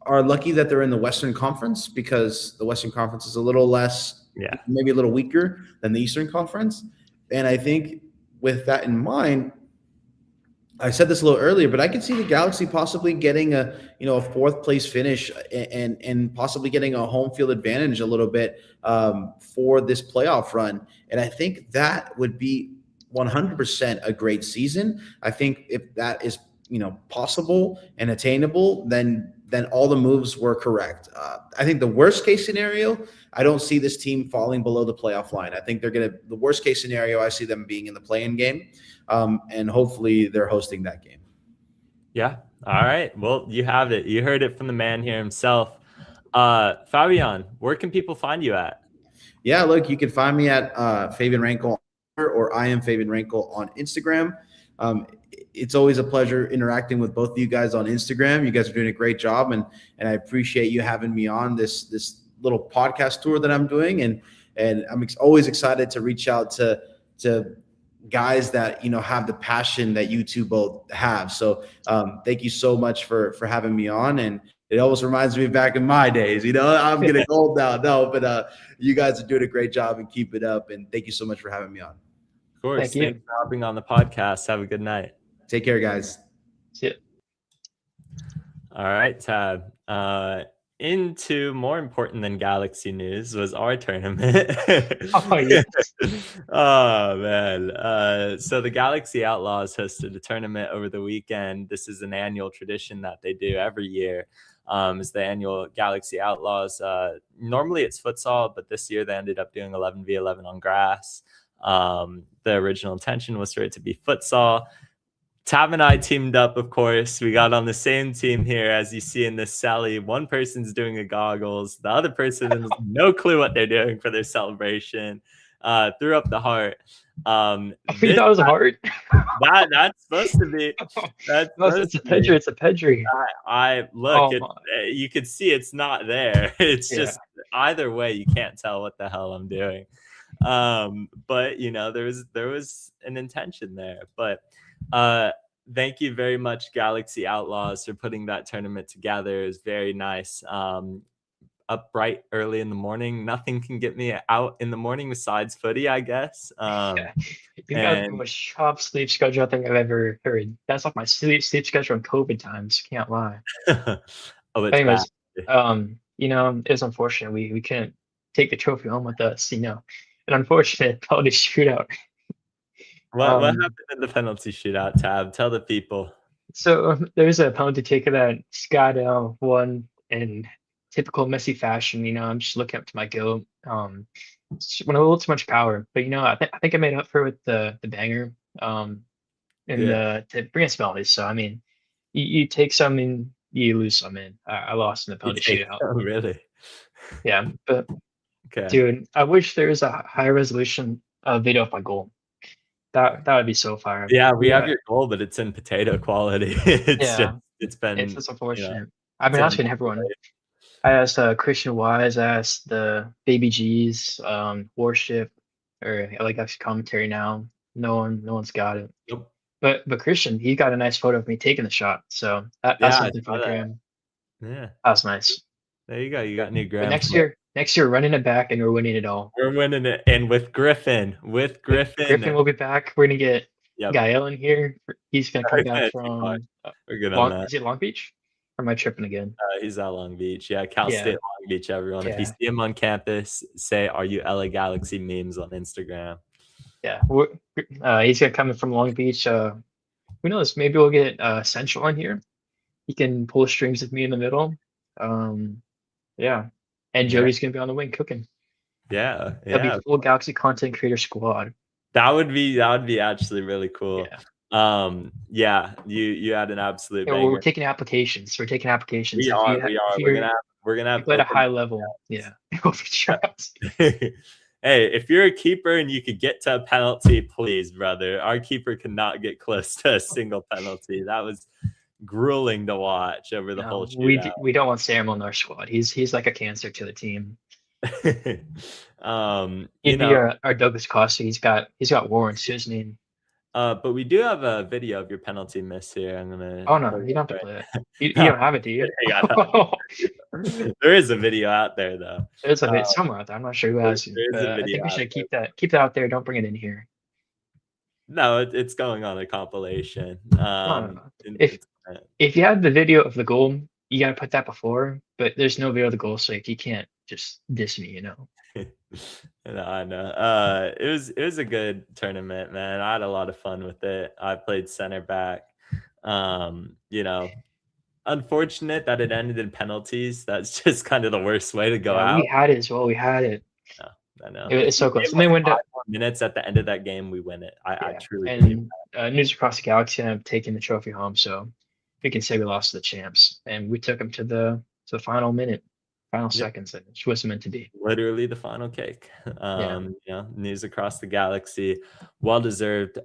are lucky that they're in the Western Conference, because the Western Conference is a little less, Yeah. maybe a little weaker than the Eastern Conference. And I think with that in mind, I said this a little earlier, but I could see the Galaxy possibly getting a fourth place finish, and possibly getting a home field advantage a little bit for this playoff run. And I think that would be 100% a great season. I think if that is possible and attainable, then all the moves were correct. I think the worst case scenario, I don't see this team falling below the playoff line. I think the worst case scenario, I see them being in the play-in game. And hopefully they're hosting that game. Yeah. All right. Well, you have it. You heard it from the man here himself. Fabian, where can people find you at? Yeah, look, you can find me at Fabian Rankel, or I am Fabian Rankel on Instagram. It's always a pleasure interacting with both of you guys on Instagram. You guys are doing a great job, and I appreciate you having me on this little podcast tour that I'm doing. And I'm always excited to reach out to guys that have the passion that you two both have. So thank you so much for having me on. And it always reminds me back in my days. I'm getting old now. No, but you guys are doing a great job, and keep it up. And thank you so much for having me on. Of course. Thank you. Thanks for hopping on the podcast. Have a good night. Take care, guys. See ya. All right, Tab. Into more important than Galaxy news was our tournament. Oh, yes. Oh, man. So the Galaxy Outlaws hosted a tournament over the weekend. This is an annual tradition that they do every year. Is the annual Galaxy Outlaws. Normally it's futsal, but this year they ended up doing 11v11 on grass. The original intention was for it to be futsal. Tab and I teamed up, of course. We got on the same team here, as you see in this Sally. One person's doing the goggles. The other person has no clue what they're doing for their celebration. Threw up the heart. You thought it was a heart? That's supposed to be. It's a Pedri. It's a Pedri. I look. Oh, you could see it's not there. It's Yeah. just either way, you can't tell what the hell I'm doing. But there was an intention there. But thank you very much, Galaxy Outlaws, for putting that tournament together. It was very nice. Up bright early in the morning. Nothing can get me out in the morning besides footy, I guess. Yeah. You got the most sharp sleep schedule I think I've ever heard. That's like my sleep schedule in COVID times. Can't lie. Oh, it's Anyways, bad. it was unfortunate we couldn't take the trophy home with us. An unfortunate penalty shootout. What happened in the penalty shootout, Tab? Tell the people. So there's a penalty taker that Scott won in typical Messi fashion. I'm just looking up to my goat. Went a little too much power, but I think I made up for it with the banger. To bring us penalties. So I mean, you take some and you lose some. And I lost in the penalty shootout. Oh, really? Yeah, but Okay. dude, I wish there was a high resolution video of my goal. That would be so fire. Yeah, we have your goal, but it's in potato quality. It's just unfortunate. I've it's been asking everyone. I asked Christian Wise, I asked the Baby G's, Warship, or like actually commentary now. No one's got it. Nope. But Christian, he got a nice photo of me taking the shot. So that's something for the gram. Yeah. That was nice. There you go. You got new gram. But next year, running it back and we're winning it all. We're winning it. And with Griffin. Griffin will be back. We're gonna get Yep. Gael in here. He's gonna come back Okay, from We're good on that. is it Long Beach? Or am I tripping again? He's at Long Beach. Yeah, Cal Yeah. State Long Beach, everyone. If you Yeah. see him on campus, say, "Are you LA Galaxy memes" on Instagram? Yeah, he's gonna come in from Long Beach. Who knows? Maybe we'll get Central in here. He can pull strings with me in the middle. Yeah, and Jody's gonna be on the wing cooking. Yeah, That'll be full Galaxy content creator squad. That would be actually really cool. Yeah. You had an absolute Yeah, banger. we're taking applications. We are. We're gonna have at a high level. Yeah. Hey, if you're a keeper and you could get to a penalty, please, brother. Our keeper could not get close to a single penalty. That was grueling to watch over the whole shootout. We don't want Sam on our squad. He's like a cancer to the team. He'd be our Douglas Costa. He's got warrants to his name. But we do have a video of your penalty miss here. I'm gonna. Oh no, play you don't have to it play it. You right- don't have it, do you? Yeah, there is a video out there though. There's a bit somewhere out there. I'm not sure who has it, There is but a I think video we out should there. keep that out there. Don't bring it in here. No, it's going on a compilation. No. it- If it's, uh, if you have the video of the goal, you gotta put that before. But there's no video of the goal, so like, you can't just diss me, you know. no, I know. It was a good tournament, man. I had a lot of fun with it. I played center back. You know, unfortunate that it ended in penalties. That's just kind of the worst way to go Yeah, out. we had it as well. We had it. I know. It's so If you close. give And they us went 5 up. more minutes at the end of that game, we win it. I Yeah, truly believe. and news across the galaxy and have taken the trophy home, so we can say we lost to the champs, and we took them to the final minute, final Yep. seconds, and it wasn't meant to be. Literally the final cake. Yeah. You know, news across the galaxy. Well deserved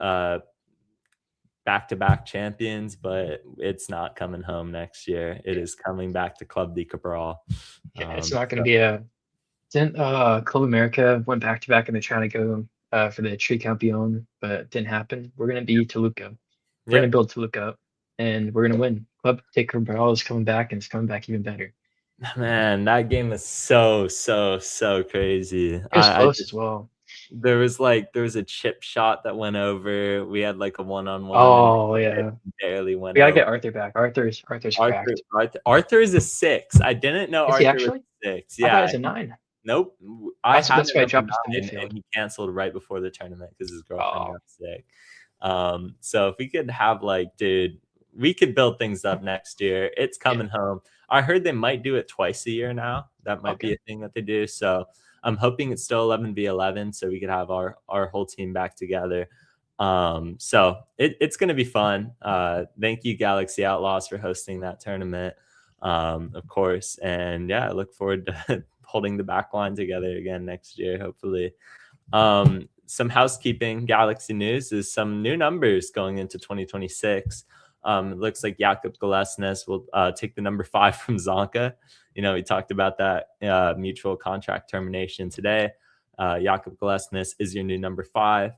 back-to-back champions, but it's not coming home next year. It is coming back to Club de Cabral. Yeah, it's not going to be a. Didn't Club America went back to back and they're trying to go for the Tri Campeon, but it didn't happen. We're going to be Toluca. We're going to build Toluca up, and we're going to win. Club de Cabral is coming back, and it's coming back even better. Man, that game was so crazy. It was close as well. There was a chip shot that went over. We had like a one-on-one. Oh yeah, barely went. We gotta over. get Arthur back. Arthur's cracked. Arthur is a 6. I didn't know Is Arthur he actually? was a 6. I thought Yeah. it was a 9. Nope. That's had why I him dropped at his 9, midfield. and he canceled right before the tournament because his girlfriend Oh. got sick. So if we could have dude, we could build things up next year. It's coming home. I heard they might do it twice a year now. That might be a thing that they do. So I'm hoping it's still 11v11 so we could have our whole team back together. So it's going to be fun. Thank you, Galaxy Outlaws, for hosting that tournament, of course. And yeah, I look forward to holding the back line together again next year, hopefully. Some housekeeping Galaxy news is some new numbers going into 2026. It looks like Jakub Golesnes will take the number 5 from Zonka. You know, we talked about that mutual contract termination today. Jakub Golesnes is your new number 5.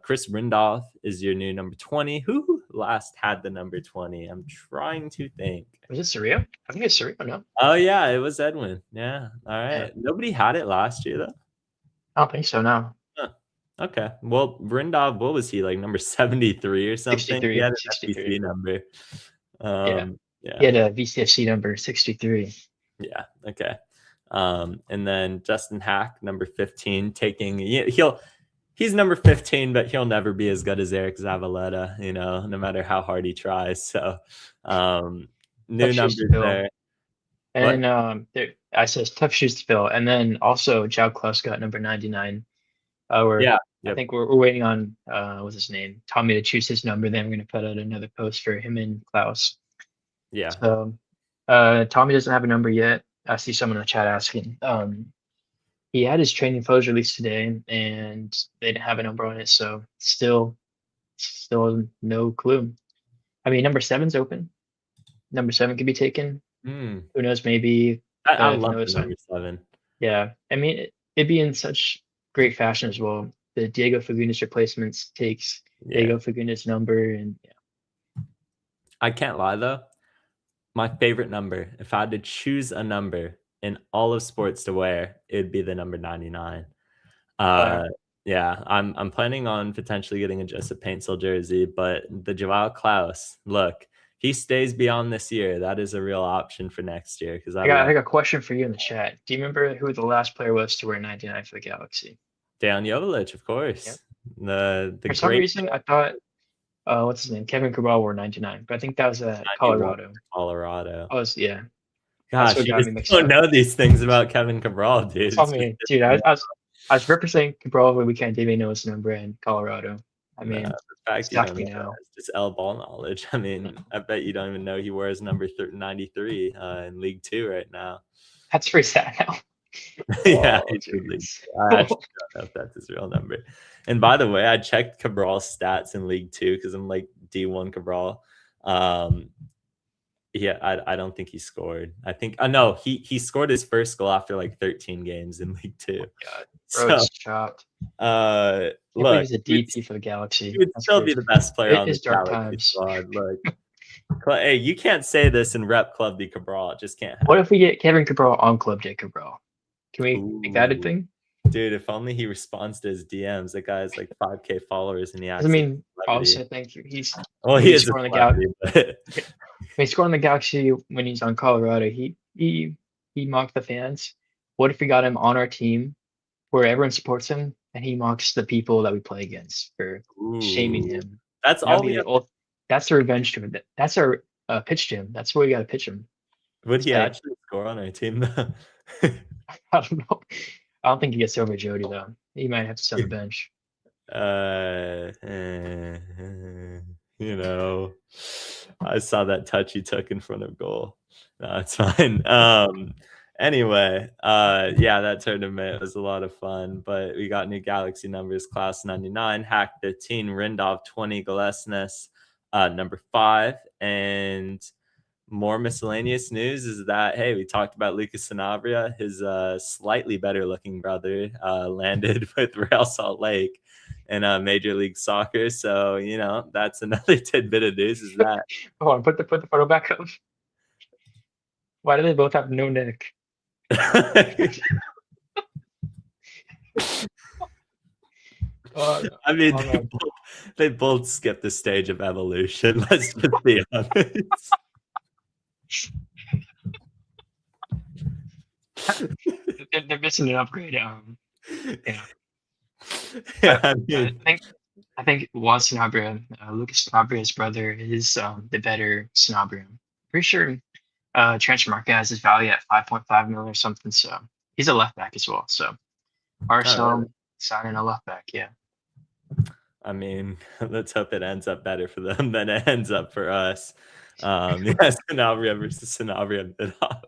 Chris Rindolph is your new number 20. Who last had the number 20? I'm trying to think. Was it Surreal? I think it's Surreal. No. Oh yeah, it was Edwin. Yeah. All right. Yeah. Nobody had it last year though. I don't think so. No. Okay. Well, Rindolph, what was he, like number 73 or something? 63. He had an 63. FBC number. Yeah. Yeah. He had a VCFC number 63. Yeah. Okay. And then Justin Hack, number 15, taking he's number 15, but he'll never be as good as Eric Zavaleta, you know, no matter how hard he tries. So new numbers there. And I says tough shoes to fill. And then also Joao Klaus got number 99. I think we're waiting on what's his name? Tommy to choose his number. Then we're gonna put out another post for him and Klaus. Yeah. So Tommy doesn't have a number yet. I see someone in the chat asking. He had his training photos released today and they didn't have a number on it, so still no clue. I mean, number 7's open. Number 7 could be taken. Who knows? Maybe I love the number 7. Yeah, I mean, it'd be in such great fashion as well. The Diego Fagundes replacements takes Diego Fagundes number, and I can't lie though. My favorite number, if I had to choose a number in all of sports to wear, it'd be the number 99. Yeah, I'm planning on potentially getting a Talkin Paintsil jersey, but the Joao Klaus, look, he stays beyond this year. That is a real option for next year. Because I got a question for you in the chat. Do you remember who the last player was to wear 99 for the Galaxy? Dejan Joveljic, of course. Yep. For some reason, I thought, what's his name? Kevin Cabral wore 99, but I think that was Colorado. Oh, yeah. Gosh, you just don't know these things about Kevin Cabral, dude. I mean, dude, I was representing Cabral when we can't even know his number in Colorado. I mean, the fact you don't know. It's just L ball knowledge. I mean, I bet you don't even know he wears number 93 in League 2 right now. That's pretty sad now. Yeah, I actually don't know if that's his real number. And by the way, I checked Cabral's stats in League 2 because I'm like D1 Cabral. Yeah, I don't think he scored. I think no, he scored his first goal after like 13 games in League 2. Bro, So, it's chopped. look, Can't believe he's a he DP for the Galaxy. would That's still be crazy. the best player It on the is dark Galaxy times. squad. Look, hey, you can't say this in Rep Club de Cabral. It just can't happen. What if we get Kevin Cabral on Club J Cabral? Can we make that a Ooh. thing? Dude, if only he responds to his DMs. That guy has like 5K followers and he acts I like a mean, celebrity. obviously, I think he's Well, when he he's is a scoring the celebrity, but when he's scoring the Galaxy when he's on Colorado. He mocked the fans. What if we got him on our team where everyone supports him and he mocks the people that we play against for shaming ooh, him? that's That'd all be we the have. ult- That's the revenge to him. That's our pitch to him. That's what we got to pitch him. Would he Like, actually score on our team though? I don't know. I don't think he gets over Jody though. He might have to sit on the bench. Uh, you know, I saw that touch he took in front of goal. No, it's fine. Anyway, yeah, that tournament was a lot of fun, but we got new Galaxy numbers, class 99, Hack 15, Rindov 20, Galesnes, number 5, and more miscellaneous news is that, hey, we talked about Lucas Sanabria, his slightly better looking brother, landed with Real Salt Lake in Major League Soccer. So, you know, that's another tidbit of news is that. Hold on, put the photo back up. Why do they both have no neck? I mean, oh, no. they both skipped the stage of evolution. Let's just be honest. They're missing an upgrade. Yeah. Yeah, I think Juan Sanabria, Lucas Sanabria's brother, is the better Sanabria. Pretty sure transfer market has his value at 5.5 million or something. So he's a left back as well. So RSL really? signing a left back. Yeah. I mean, let's hope it ends up better for them than it ends up for us. Yeah, Sanabria versus Sanabria bid off.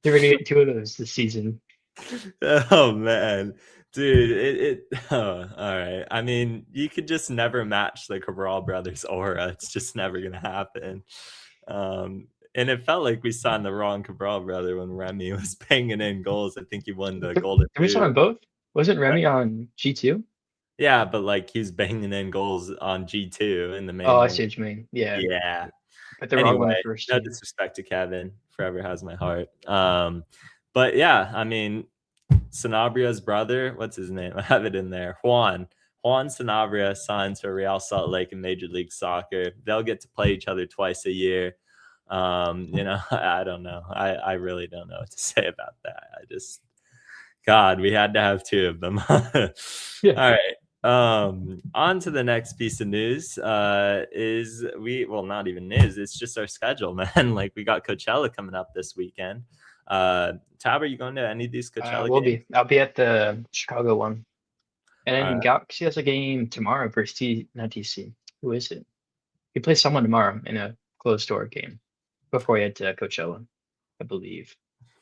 They're gonna get 2 of those this season. Oh man, dude, all right. I mean, you could just never match the Cabral brothers' aura. It's just never gonna happen. And it felt like we signed the wrong Cabral brother when Remy was banging in goals. I think he won the Golden Did we sign Boot. both? Wasn't Remy on G2? Yeah, but like he's banging in goals on G2 in the main. Oh, I league. see what you mean. Yeah. Yeah. But the wrong one Anyway, the first no team. disrespect to Kevin, forever has my heart. But yeah, I mean, Sanabria's brother, what's his name? I have it in there. Juan Sanabria signs for Real Salt Lake in Major League Soccer. They'll get to play each other twice a year. You know, I don't know. I really don't know what to say about that. God, we had to have 2 of them. Yeah. All right. On to the next piece of news. Not even news, it's just our schedule, man. Like we got Coachella coming up this weekend. Tab, are you going to any of these Coachella games? I'll be at the Chicago one. And then Alright. Galaxy has a game tomorrow versus not TC. Who is it? He plays someone tomorrow in a closed door game before he head to Coachella, I believe.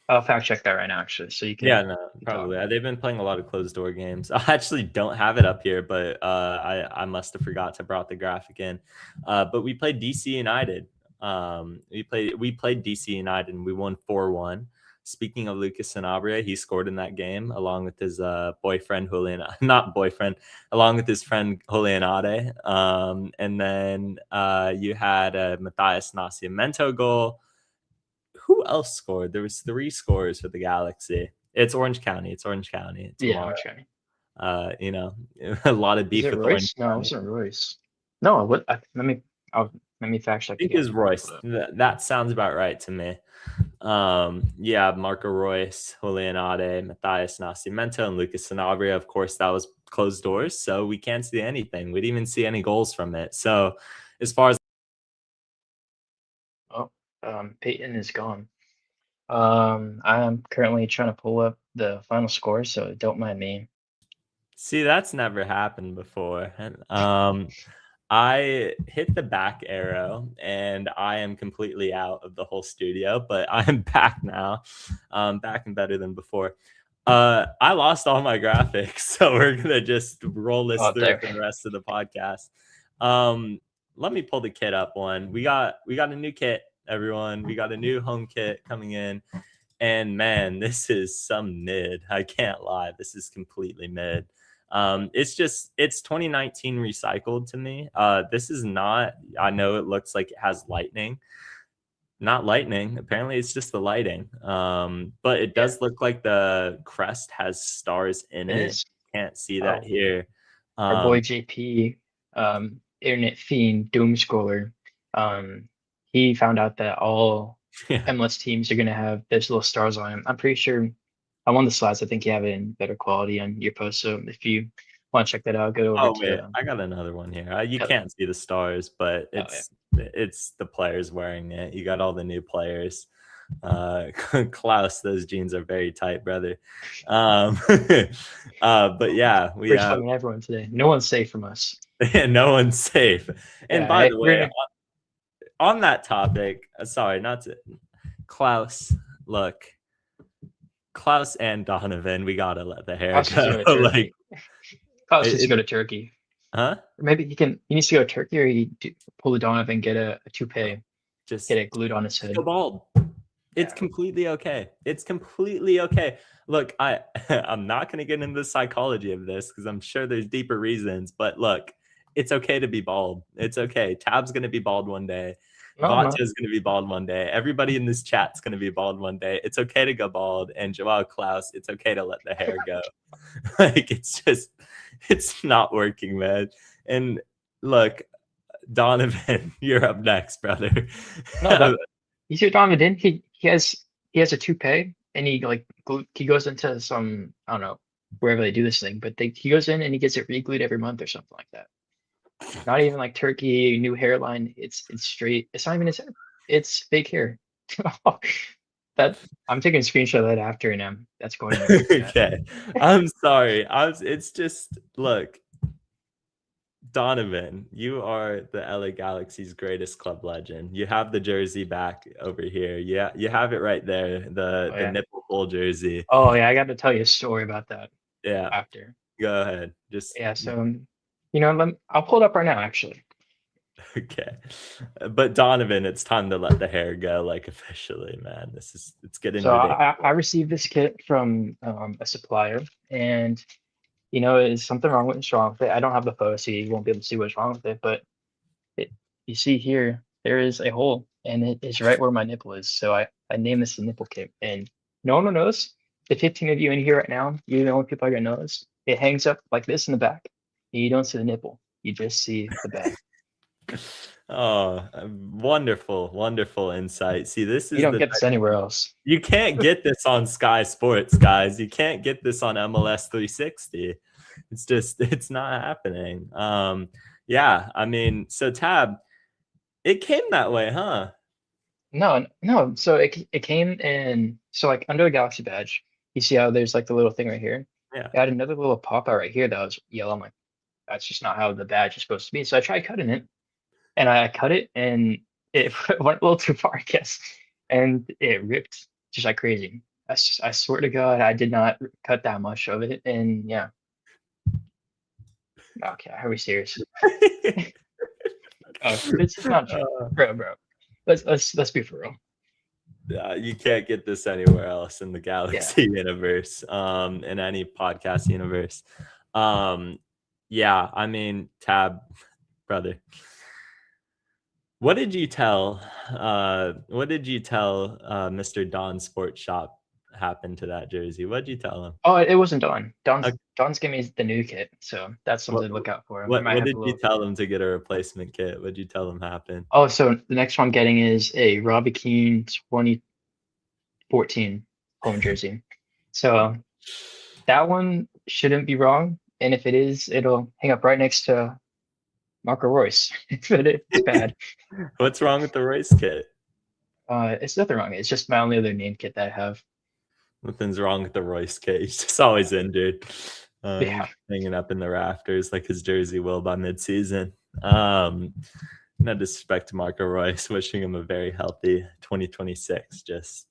I'll fact check that right now, actually. So you can. Yeah, no, probably. They've been playing a lot of closed door games. I actually don't have it up here, but I must have forgot to brought the graphic in. But we played DC United. We played DC United and we won 4-1. Speaking of Lucas Sanabria, he scored in that game along with his boyfriend along with his friend Julianade. And then you had a Matthias Nascimento goal. Who else scored? There was 3 scores for the Galaxy. It's Orange County. Tomorrow. Yeah, Orange County. You know, a lot of beef Is it with Royce? Orange No, it County. wasn't Royce. No, what? Let me fact check. I think it's Royce. That sounds about right to me. Yeah, Marco Royce, Julianade, Matthias Nascimento, and Lucas Sanabria. Of course, that was closed doors, so we can't see anything. We didn't even see any goals from it. So, as far as Peyton is gone. I am currently trying to pull up the final score, so don't mind me. see, that's never happened before. I hit the back arrow and I am completely out of the whole studio, but I'm back now. Back and better than before. I lost all my graphics, so we're gonna just roll this through for the rest of the podcast. Let me pull the kit up one. We got a new kit, everyone. We got a new home kit coming in. And man, this is some mid. I can't lie. This is completely mid. It's 2019 recycled to me. This is not, I know it looks like it has lightning. Not lightning. Apparently it's just the lighting. But it does look like the crest has stars in It it. is. Can't see that here. Our boy JP, internet fiend, doom scroller, he found out that all Yeah. MLS teams are gonna have those little stars on them. I'm pretty sure I'm on the slides. I think you have it in better quality on your post. So if you want to check that out, go over Oh to. wait, I got another one here. You Oh. can't see the stars, but Oh, it's the players wearing it. You got all the new players. Klaus, those jeans are very tight, brother. But yeah, we We're just fucking everyone today. No one's safe from us. no one's safe. And Yeah, by the we're way, on that topic, sorry, not to Klaus. Look, Klaus and Donovan, we gotta let the hair Klaus needs to go. go to Like, Turkey. Klaus needs to go to Turkey. huh? Or maybe he needs to go to Turkey, or pull the Donovan, get a toupee, Just get it glued on his head. go bald. It's completely okay. It's completely okay. Look, I'm not gonna get into the psychology of this because I'm sure there's deeper reasons, but look, it's okay to be bald. It's okay. Tab's gonna be bald one day. Vata's gonna be bald one day. Everybody in this chat's gonna be bald one day. It's okay to go bald. And Joao Klaus, it's okay to let the hair go. Like it's not working, man. And look, Donovan, you're up next, brother. No, you see what Donovan did? He has a toupee, and he goes into some, I don't know, wherever they do this thing, but he goes in and he gets it re-glued every month or something like that. Not even like Turkey, new hairline. It's straight. It's not even his hair. It's fake hair. That I'm taking a screenshot of that after, and that's going in. Okay, I'm sorry. It's just look, Donovan, you are the LA Galaxy's greatest club legend. You have the jersey back over here. Yeah, you have it right there. The nipple hole jersey. Oh yeah, I got to tell you a story about that. Yeah. After. Go ahead. So, I'll pull it up right now, actually. Okay. But Donovan, it's time to let the hair go, like officially, man. It's getting ridiculous. I received this kit from a supplier, and is something wrong with it? I don't have the photo, so you won't be able to see what's wrong with it. But you see here, there is a hole, and it is right where my nipple is. So I named this the nipple kit, and no one will notice. The 15 of you in here right now, you're the only people are gonna notice. It hangs up like this in the back. And you don't see the nipple. You just see the back. Oh, wonderful, wonderful insight. See, this is you don't get this anywhere else. You can't get this on Sky Sports, guys. You can't get this on MLS 360. It's not happening. Yeah, I mean, so Tab, it came that way, huh? No. So it came in, so like under the Galaxy badge, you see how there's like the little thing right here? Yeah. It had another little pop-out right here that was yellow. I'm like, that's just not how the badge is supposed to be. So I tried cutting it, and I cut it, and it went a little too far, I guess, and it ripped just like crazy. I swear to God, I did not cut that much of it, and yeah. Okay, are we serious? It's not true, bro. Let's be for real. You can't get this anywhere else in the Galaxy universe, in any podcast universe. Yeah, I mean, Tab, brother, what did you tell Mr. Don Sports Shop happened to that jersey? What did you tell him? Oh, it wasn't Don. Don's giving me the new kit, so that's something to look out for. What did you tell him to get a replacement kit? What did you tell him happened? Oh, so the next one I'm getting is a Robbie Keane 2014 home jersey. So that one shouldn't be wrong, and if it is, it'll hang up right next to Marco Royce. But it's bad. What's wrong with the Royce kit? It's nothing wrong. It's just my only other name kit that I have. Nothing's wrong with the Royce kit. He's just always injured. Hanging up in the rafters like his jersey will by midseason. No disrespect to Marco Royce, wishing him a very healthy 2026. Just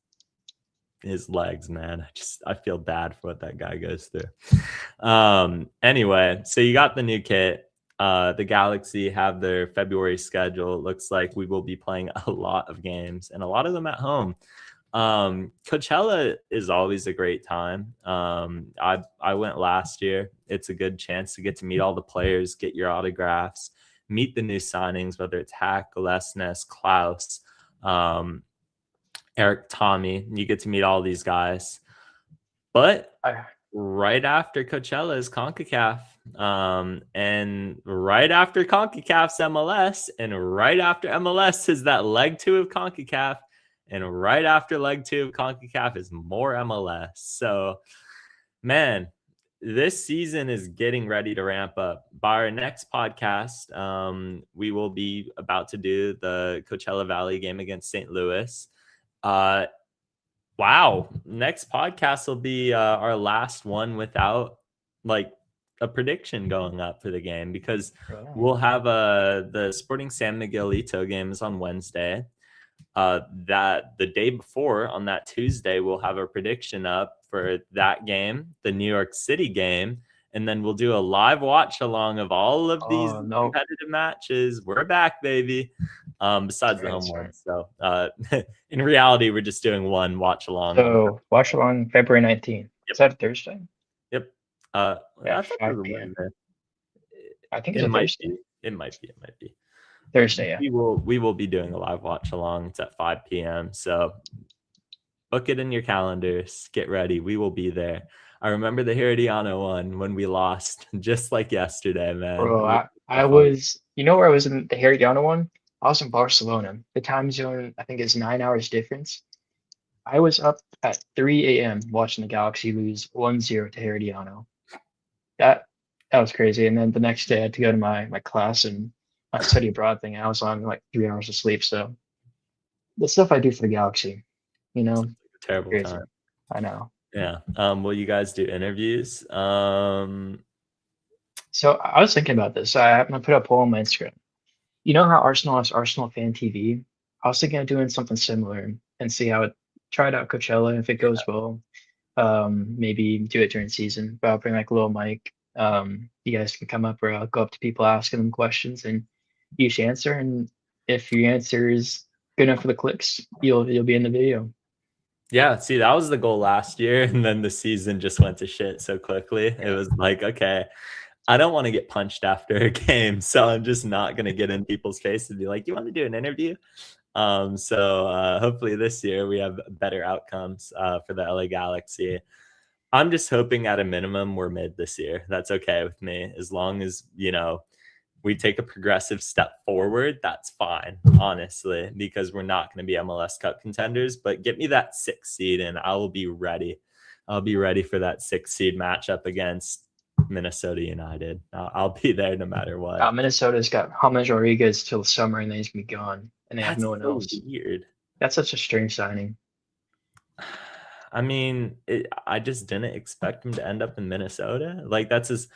his legs, man. I feel bad for what that guy goes through. Anyway, so you got the new kit. The Galaxy have their February schedule. It looks like we will be playing a lot of games, and a lot of them at home. Coachella is always a great time. I went last year. It's a good chance to get to meet all the players, get your autographs, meet the new signings, whether it's Hack, Lesnes, Klaus, um, Eric, Tommy. You get to meet all these guys. But I, right after Coachella is CONCACAF. And right after CONCACAF's MLS, and right after MLS is that leg 2 of CONCACAF. And right after leg 2 of CONCACAF is more MLS. So, man, this season is getting ready to ramp up. By our next podcast, we will be about to do the Coachella Valley game against St. Louis. Wow. Next podcast will be our last one without like a prediction going up for the game, because we'll have the Sporting San Miguelito games on Wednesday. That the day before, on that Tuesday, we'll have a prediction up for that game, the New York City game, and then we'll do a live watch along of all of these competitive matches. We're back, baby. Besides the home one. So in reality, we're just doing one watch along. So watch along February 19th. Yep. Is that a Thursday? Yep. Yeah, 5 p.m. I think it's a Thursday. It might be. Thursday, yeah. We will be doing a live watch along. It's at 5 p.m. So book it in your calendars. Get ready. We will be there. I remember the Herediano one when we lost, just like yesterday, man. Bro, I was, you know where I was in the Herediano one? I was in Barcelona. The time zone, I think, is 9 hours difference. I was up at 3 a.m. watching the Galaxy lose 1-0 to Herediano. That was crazy. And then the next day I had to go to my class and my study abroad thing. I was on like 3 hours of sleep. So the stuff I do for the Galaxy, you know, terrible crazy. Time. I know. Yeah. Will you guys do interviews? So I was thinking about this. I'm gonna put a poll on my Instagram. You know how Arsenal has Arsenal Fan TV? I was thinking of doing something similar and see how it. Try it out Coachella. If it goes well, maybe do it during season. But I'll bring like a little mic. You guys can come up, or I'll go up to people asking them questions and you should answer. And if your answer is good enough for the clicks, you'll be in the video. Yeah, see, that was the goal last year, and then the season just went to shit so quickly. It was like, okay, I don't want to get punched after a game, so I'm just not going to get in people's face and be like, you want to do an interview? So hopefully this year we have better outcomes for the LA Galaxy. I'm just hoping at a minimum we're mid this year. That's okay with me. As long as, you know, we take a progressive step forward, that's fine, honestly, because we're not going to be MLS Cup contenders. But get me that 6th seed and I will be ready. I'll be ready for that 6th seed matchup against Minnesota United. I'll be there no matter what. Minnesota's got James Rodriguez till summer, and then he's gonna be gone, and they have no one else. Weird. That's such a strange signing. I mean, I just didn't expect him to end up in Minnesota. Like that's his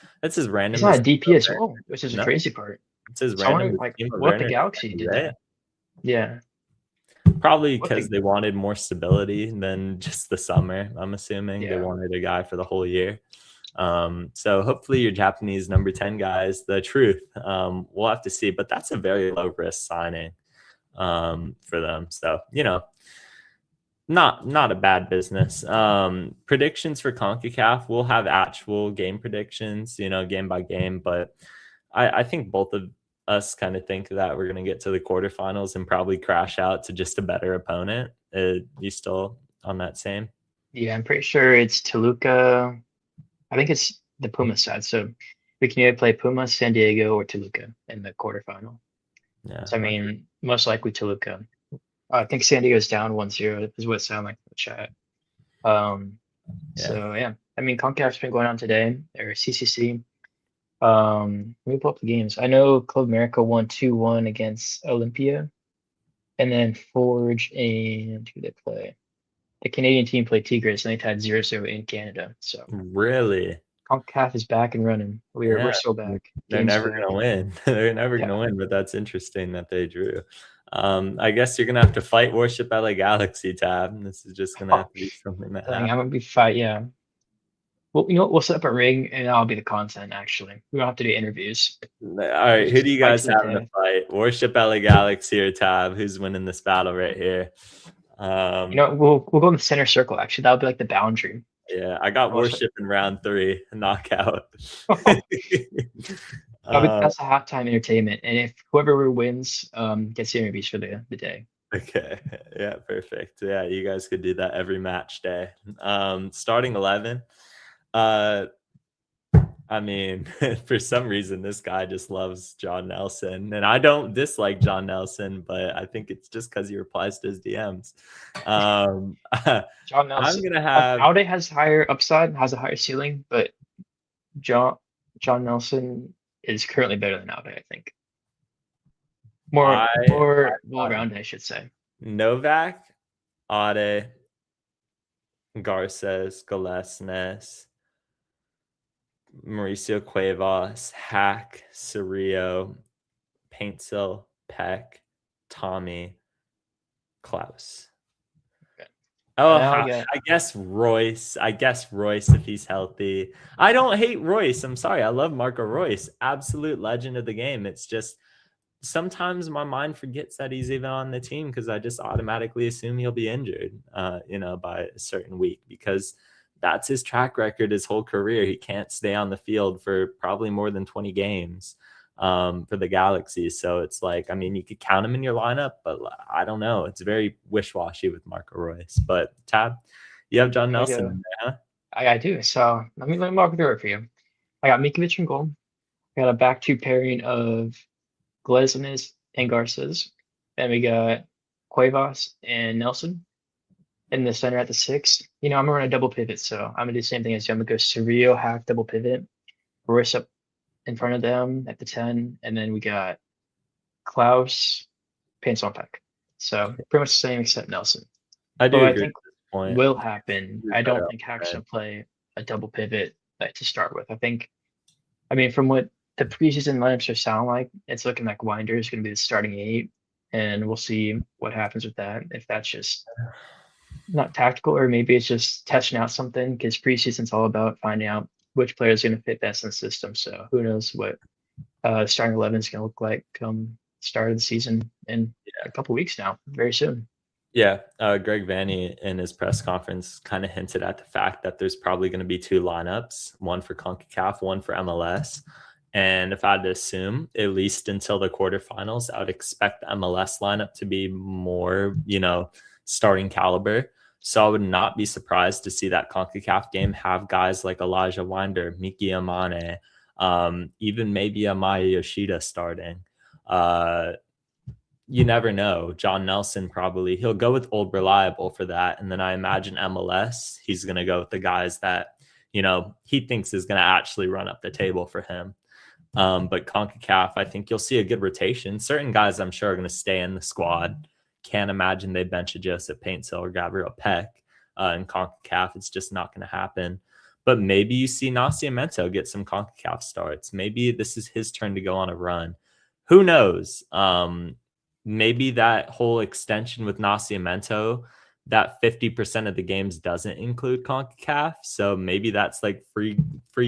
random. He's not a DP as well, which is the crazy part. It's his random. Like what the Galaxy did that. Yeah. Probably because they wanted more stability than just the summer. I'm assuming they wanted a guy for the whole year. So hopefully your Japanese number 10 guy is the truth. We'll have to see, but that's a very low risk signing for them. So, you know, not a bad business. Predictions for CONCACAF, we'll have actual game predictions, you know, game by game, but I think both of us kind of think that we're going to get to the quarterfinals and probably crash out to just a better opponent. You still on that same? Yeah, I'm pretty sure it's Toluca. I think it's the Puma side. So we can either play Puma, San Diego, or Toluca in the quarterfinal. Yeah. So I mean, most likely Toluca. I think San Diego's down 1-0 is what it sounded like in the chat. So yeah, I mean, CONCACAF's been going on today, or CCC. Let me pull up the games. I know Club America won 2-1 against Olympia, and then Forge and who they play? The Canadian team played Tigres, and they tied 0-0 in Canada. So really, CONCACAF is back and running. We're still back. They're never gonna win. They're never gonna win. But that's interesting that they drew. I guess you're gonna have to fight Worship LA Galaxy, Tab. This is just gonna have to be something that I'm gonna be fight. Yeah. Well, you know what? We'll set up a ring, and I'll be the content. Actually, we don't have to do interviews. All right, who do you guys have in the fight? Worship LA Galaxy or Tab? Who's winning this battle right here? We'll go in the center circle. Actually, that would be like the boundary. Yeah, I got Watch Worship in round 3, knockout. that's a halftime entertainment, and if whoever wins gets the interviews for the day. Okay. Yeah, perfect. Yeah, you guys could do that every match day. Starting 11. I mean, for some reason, this guy just loves John Nelson, and I don't dislike John Nelson, but I think it's just because he replies to his DMs. John I'm Nelson. gonna have Aude has higher upside, has a higher ceiling, but John Nelson is currently better than Aude, I think. More well-rounded, I should say. Novak, Ade, Garces, Galesnes, Mauricio Cuevas, Hack, Cerrillo, Paintsil, Peck, Tommy, Klaus. Okay. Oh, Now I guess Royce. If he's healthy. I don't hate Royce. I'm sorry. I love Marco Royce. Absolute legend of the game. It's just sometimes my mind forgets that he's even on the team because I just automatically assume he'll be injured, by a certain week because that's his track record his whole career. He can't stay on the field for probably more than 20 games for the Galaxy. So it's like, I mean, you could count him in your lineup, but I don't know. It's very wish-washy with Marco Royce. But Tab, you have John Nelson in there, huh? I do. So let me walk through it for you. I got Mikovic in goal. I got a back-two pairing of Glesnes and Garces. Then we got Cuevas and Nelson in the center at the 6. I'm gonna run a double pivot, so I'm gonna do the same thing as you. I'm gonna go Cerrillo half double pivot, Royce up in front of them at the 10, and then we got Klaus, Paintsil, and Peck. So pretty much the same except Nelson. I do But I agree think at this point. will happen. I don't better think Hack's off, gonna play a double pivot to start with. I mean, from what the preseason lineups are sound like, it's looking like Winder is going to be the starting 8, and we'll see what happens with that. If that's just not tactical, or maybe it's just testing out something, because preseason's all about finding out which player is going to fit best in the system. So who knows what starting 11 is going to look like come start of the season in a couple weeks now, very soon. Yeah, Greg Vanney in his press conference kind of hinted at the fact that there's probably going to be 2 lineups, one for CONCACAF, one for MLS. And if I had to assume, at least until the quarterfinals, I would expect the MLS lineup to be more, starting caliber. So I would not be surprised to see that CONCACAF game have guys like Elijah Winder, Miki Amane, even maybe Amaya Yoshida starting. You never know. John Nelson probably, he'll go with old reliable for that. And then I imagine MLS, he's going to go with the guys that, he thinks is going to actually run up the table for him. But CONCACAF, I think you'll see a good rotation. Certain guys I'm sure are going to stay in the squad. Can't imagine they bench a Joseph Paintsil or Gabriel Peck in CONCACAF. It's just not going to happen. But maybe you see Nascimento get some CONCACAF starts. Maybe this is his turn to go on a run. Who knows? Maybe that whole extension with Nascimento, that 50% of the games doesn't include CONCACAF. So maybe that's like free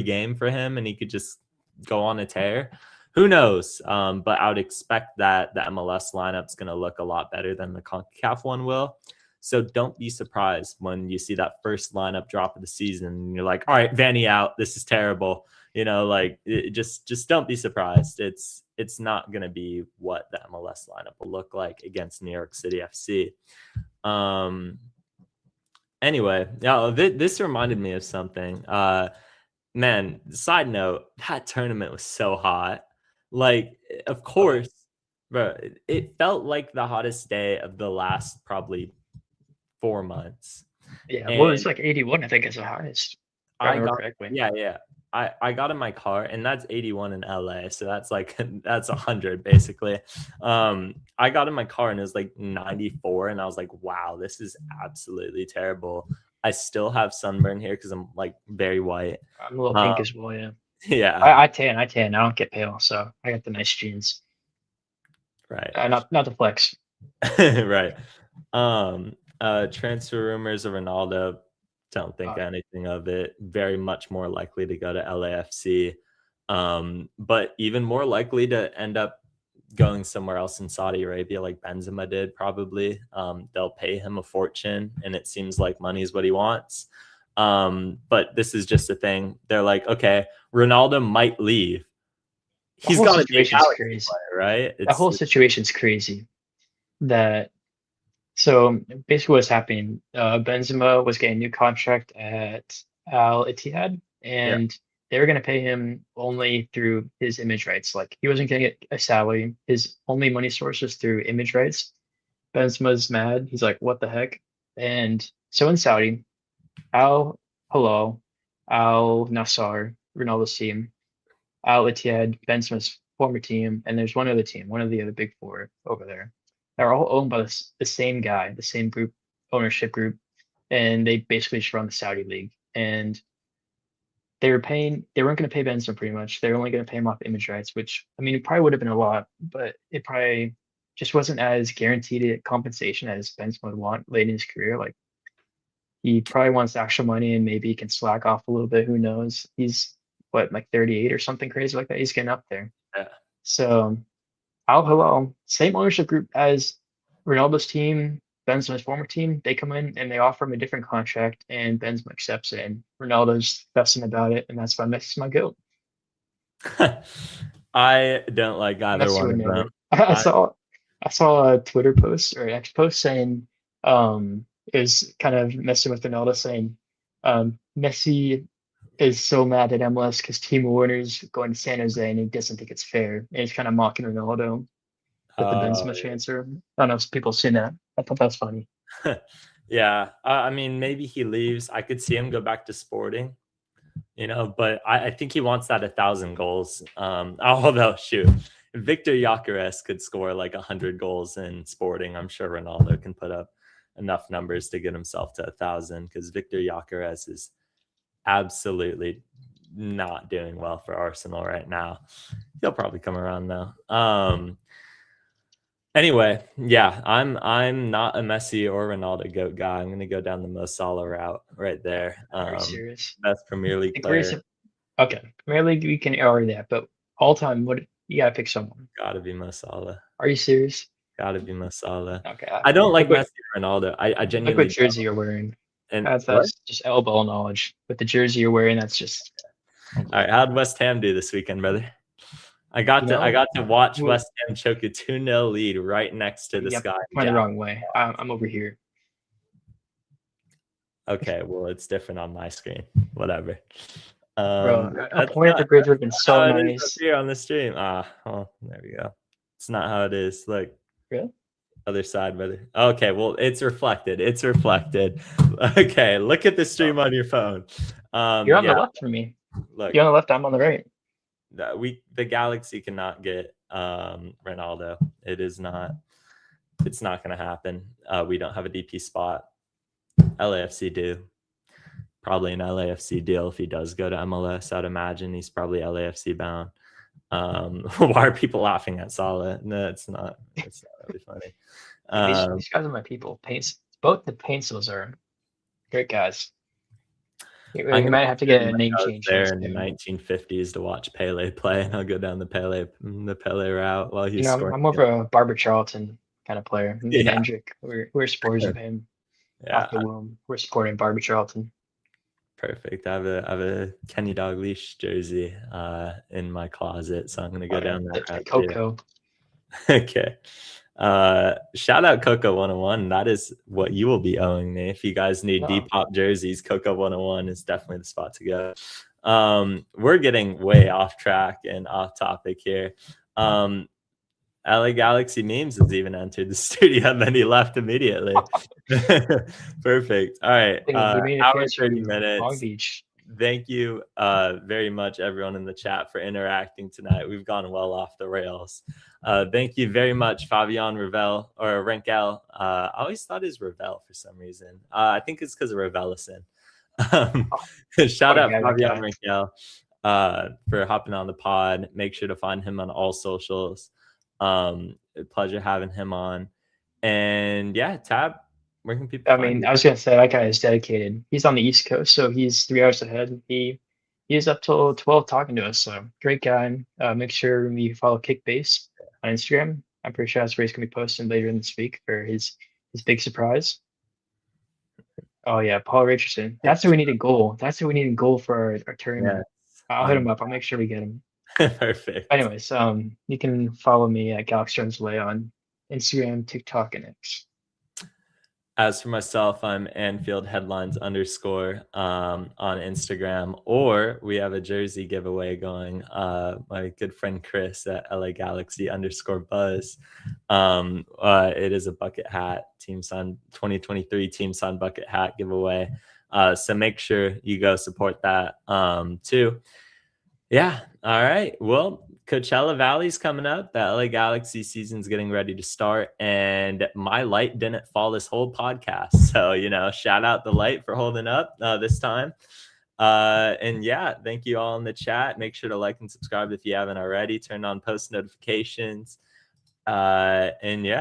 game for him and he could just go on a tear. Who knows? But I would expect that the MLS lineup's going to look a lot better than the CONCACAF one will. So don't be surprised when you see that first lineup drop of the season and you're like, all right, Vanney out. This is terrible. Just don't be surprised. It's not going to be what the MLS lineup will look like against New York City FC. Anyway, this reminded me of something. Man, side note, that tournament was so hot. Like, of course, bro, it felt like the hottest day of the last probably 4 months. Yeah, well, it's like 81, I think, is the highest. Correctly. Yeah. I got in my car, and that's 81 in LA, so that's 100 basically. I got in my car and it was like 94, and I was like, wow, this is absolutely terrible. I still have sunburn here because I'm like very white. I'm a little pink as well, yeah. Yeah. I tan. I don't get pale, so I got the nice jeans. Right. Not the flex. Right. Transfer rumors of Ronaldo. Don't think anything of it. Very much more likely to go to LAFC. But even more likely to end up going somewhere else in Saudi Arabia like Benzema did, probably. They'll pay him a fortune, and it seems like money is what he wants. But this is just a thing. They're like, okay, Ronaldo might leave. He's got to be a Galaxy crazy. player, right? The whole situation's crazy. So basically what's happening, Benzema was getting a new contract at Al Ittihad, and they were going to pay him only through his image rights. Like he wasn't going to get a salary. His only money source was through image rights. Benzema's mad. He's like, what the heck? And so in Saudi, Al Hilal, Al Nassr, Ronaldo's team, Al Ittihad, Benzema's former team, and there's one other team, one of the other big four over there. They're all owned by the same guy, the same group, ownership group, and they basically just run the Saudi league. And they weren't going to pay Benzema pretty much. They're only going to pay him off image rights, which I mean, it probably would have been a lot, but it probably just wasn't as guaranteed a compensation as Benzema would want late in his career. Like he probably wants actual money, and maybe he can slack off a little bit. Who knows? He's what, like 38 or something crazy like that. He's getting up there. Yeah. So Al Hilal, same ownership group as Ronaldo's team, Benzema's former team. They come in and they offer him a different contract, and Benzema accepts it. And Ronaldo's fussing about it, and that's why Messi's my goat. I don't like either Messi one would of never. them. I saw a Twitter post or X post saying is kind of messing with Ronaldo, saying Messi is so mad at MLS because Team Warner's going to San Jose and he doesn't think it's fair. And he's kind of mocking Ronaldo with the Benzema transfer. I don't know if people have seen that. I thought that was funny. Yeah. I mean, maybe he leaves. I could see him go back to Sporting, but I think he wants that 1,000 goals. Although, shoot, Victor Gyökeres could score like 100 goals in Sporting. I'm sure Ronaldo can put up enough numbers to get himself to 1,000, because Victor Gyökeres is absolutely not doing well for Arsenal right now. He'll probably come around though. Anyway, yeah, I'm not a Messi or Ronaldo GOAT guy. I'm gonna go down the Mo Salah route right there. Are you serious? Best Premier League player. Okay, Premier League we can argue that, but all time, what you gotta pick someone? Gotta be Mo Salah. Are you serious? Gotta be Mo Salah. Okay. I don't like Messi or Ronaldo. I genuinely look what jersey you're wearing. And that's just elbow knowledge. With the jersey you're wearing, that's just. All right, how'd West Ham do this weekend, brother? I got to watch West Ham choke a 2-0 lead right next to the sky. Went the wrong way. I'm over here. Okay, well, it's different on my screen. Whatever. Bro, a point at the bridge would have been so nice. Here on the stream. Well, there we go. It's not how it is. Look. Really? Other side, brother. Okay, well, it's reflected. It's reflected. Okay, look at the stream on your phone. You're on the left for me. Look, you're on the left. I'm on the right. The Galaxy cannot get Ronaldo. It's not going to happen. We don't have a DP spot. LAFC do. Probably an LAFC deal if he does go to MLS. I'd imagine he's probably LAFC bound. Why are people laughing at Salah? No, it's not really funny. These guys are my people. Both the Paintsils are great guys. You might have to get a name change there in the 1950s to watch Pele play, and I'll go down the Pele route while he's scoring. I'm more of a Barbara Charlton kind of player. Me and Hendrick, we're supporters of him. Off the womb, we're supporting Barbara Charlton. Perfect. I have a Kenny Dalglish jersey in my closet, so I'm gonna go down that route. Coco. Okay. Shout out Coco 101. That is what you will be owing me. If you guys need Depop jerseys, Coco 101 is definitely the spot to go. We're getting way off track and off topic here. LA Galaxy Memes has even entered the studio, and then he left immediately. Perfect. All right. Hour 30 minutes. Long Beach. Thank you very much, everyone in the chat, for interacting tonight. We've gone well off the rails. Thank you very much, Fabian Ravel or Renkel. I always thought it was Ravel for some reason. I think it's because of Ravelison. Shout out Fabian Renkel for hopping on the pod. Make sure to find him on all socials. Pleasure having him on. And yeah, Tab, where can people find you? I was gonna say that guy is dedicated. He's on the East Coast, so he's 3 hours ahead. He is up till 12 talking to us. So great guy. Make sure you follow Kick Base. on Instagram. I'm pretty sure that's where he's gonna be posting later in this week for his big surprise. Oh yeah, Paul Richardson. That's who we need a goal. That's who we need a goal for our tournament. I'll hit him up. I'll make sure we get him. Perfect. Anyways, you can follow me at Galaxy Jones Lay on Instagram, TikTok, and X. As for myself, I'm Anfield Headlines _ on Instagram, or we have a jersey giveaway going. My good friend Chris at LA Galaxy _Buzz. It is a bucket hat, Team Sun 2023 Team Sun bucket hat giveaway. So make sure you go support that too. Yeah. All right. Well, Coachella Valley's coming up. The LA Galaxy season's getting ready to start, and my light didn't fall this whole podcast. So, shout out the light for holding up this time. And yeah, thank you all in the chat. Make sure to like and subscribe if you haven't already. Turn on post notifications. And yeah.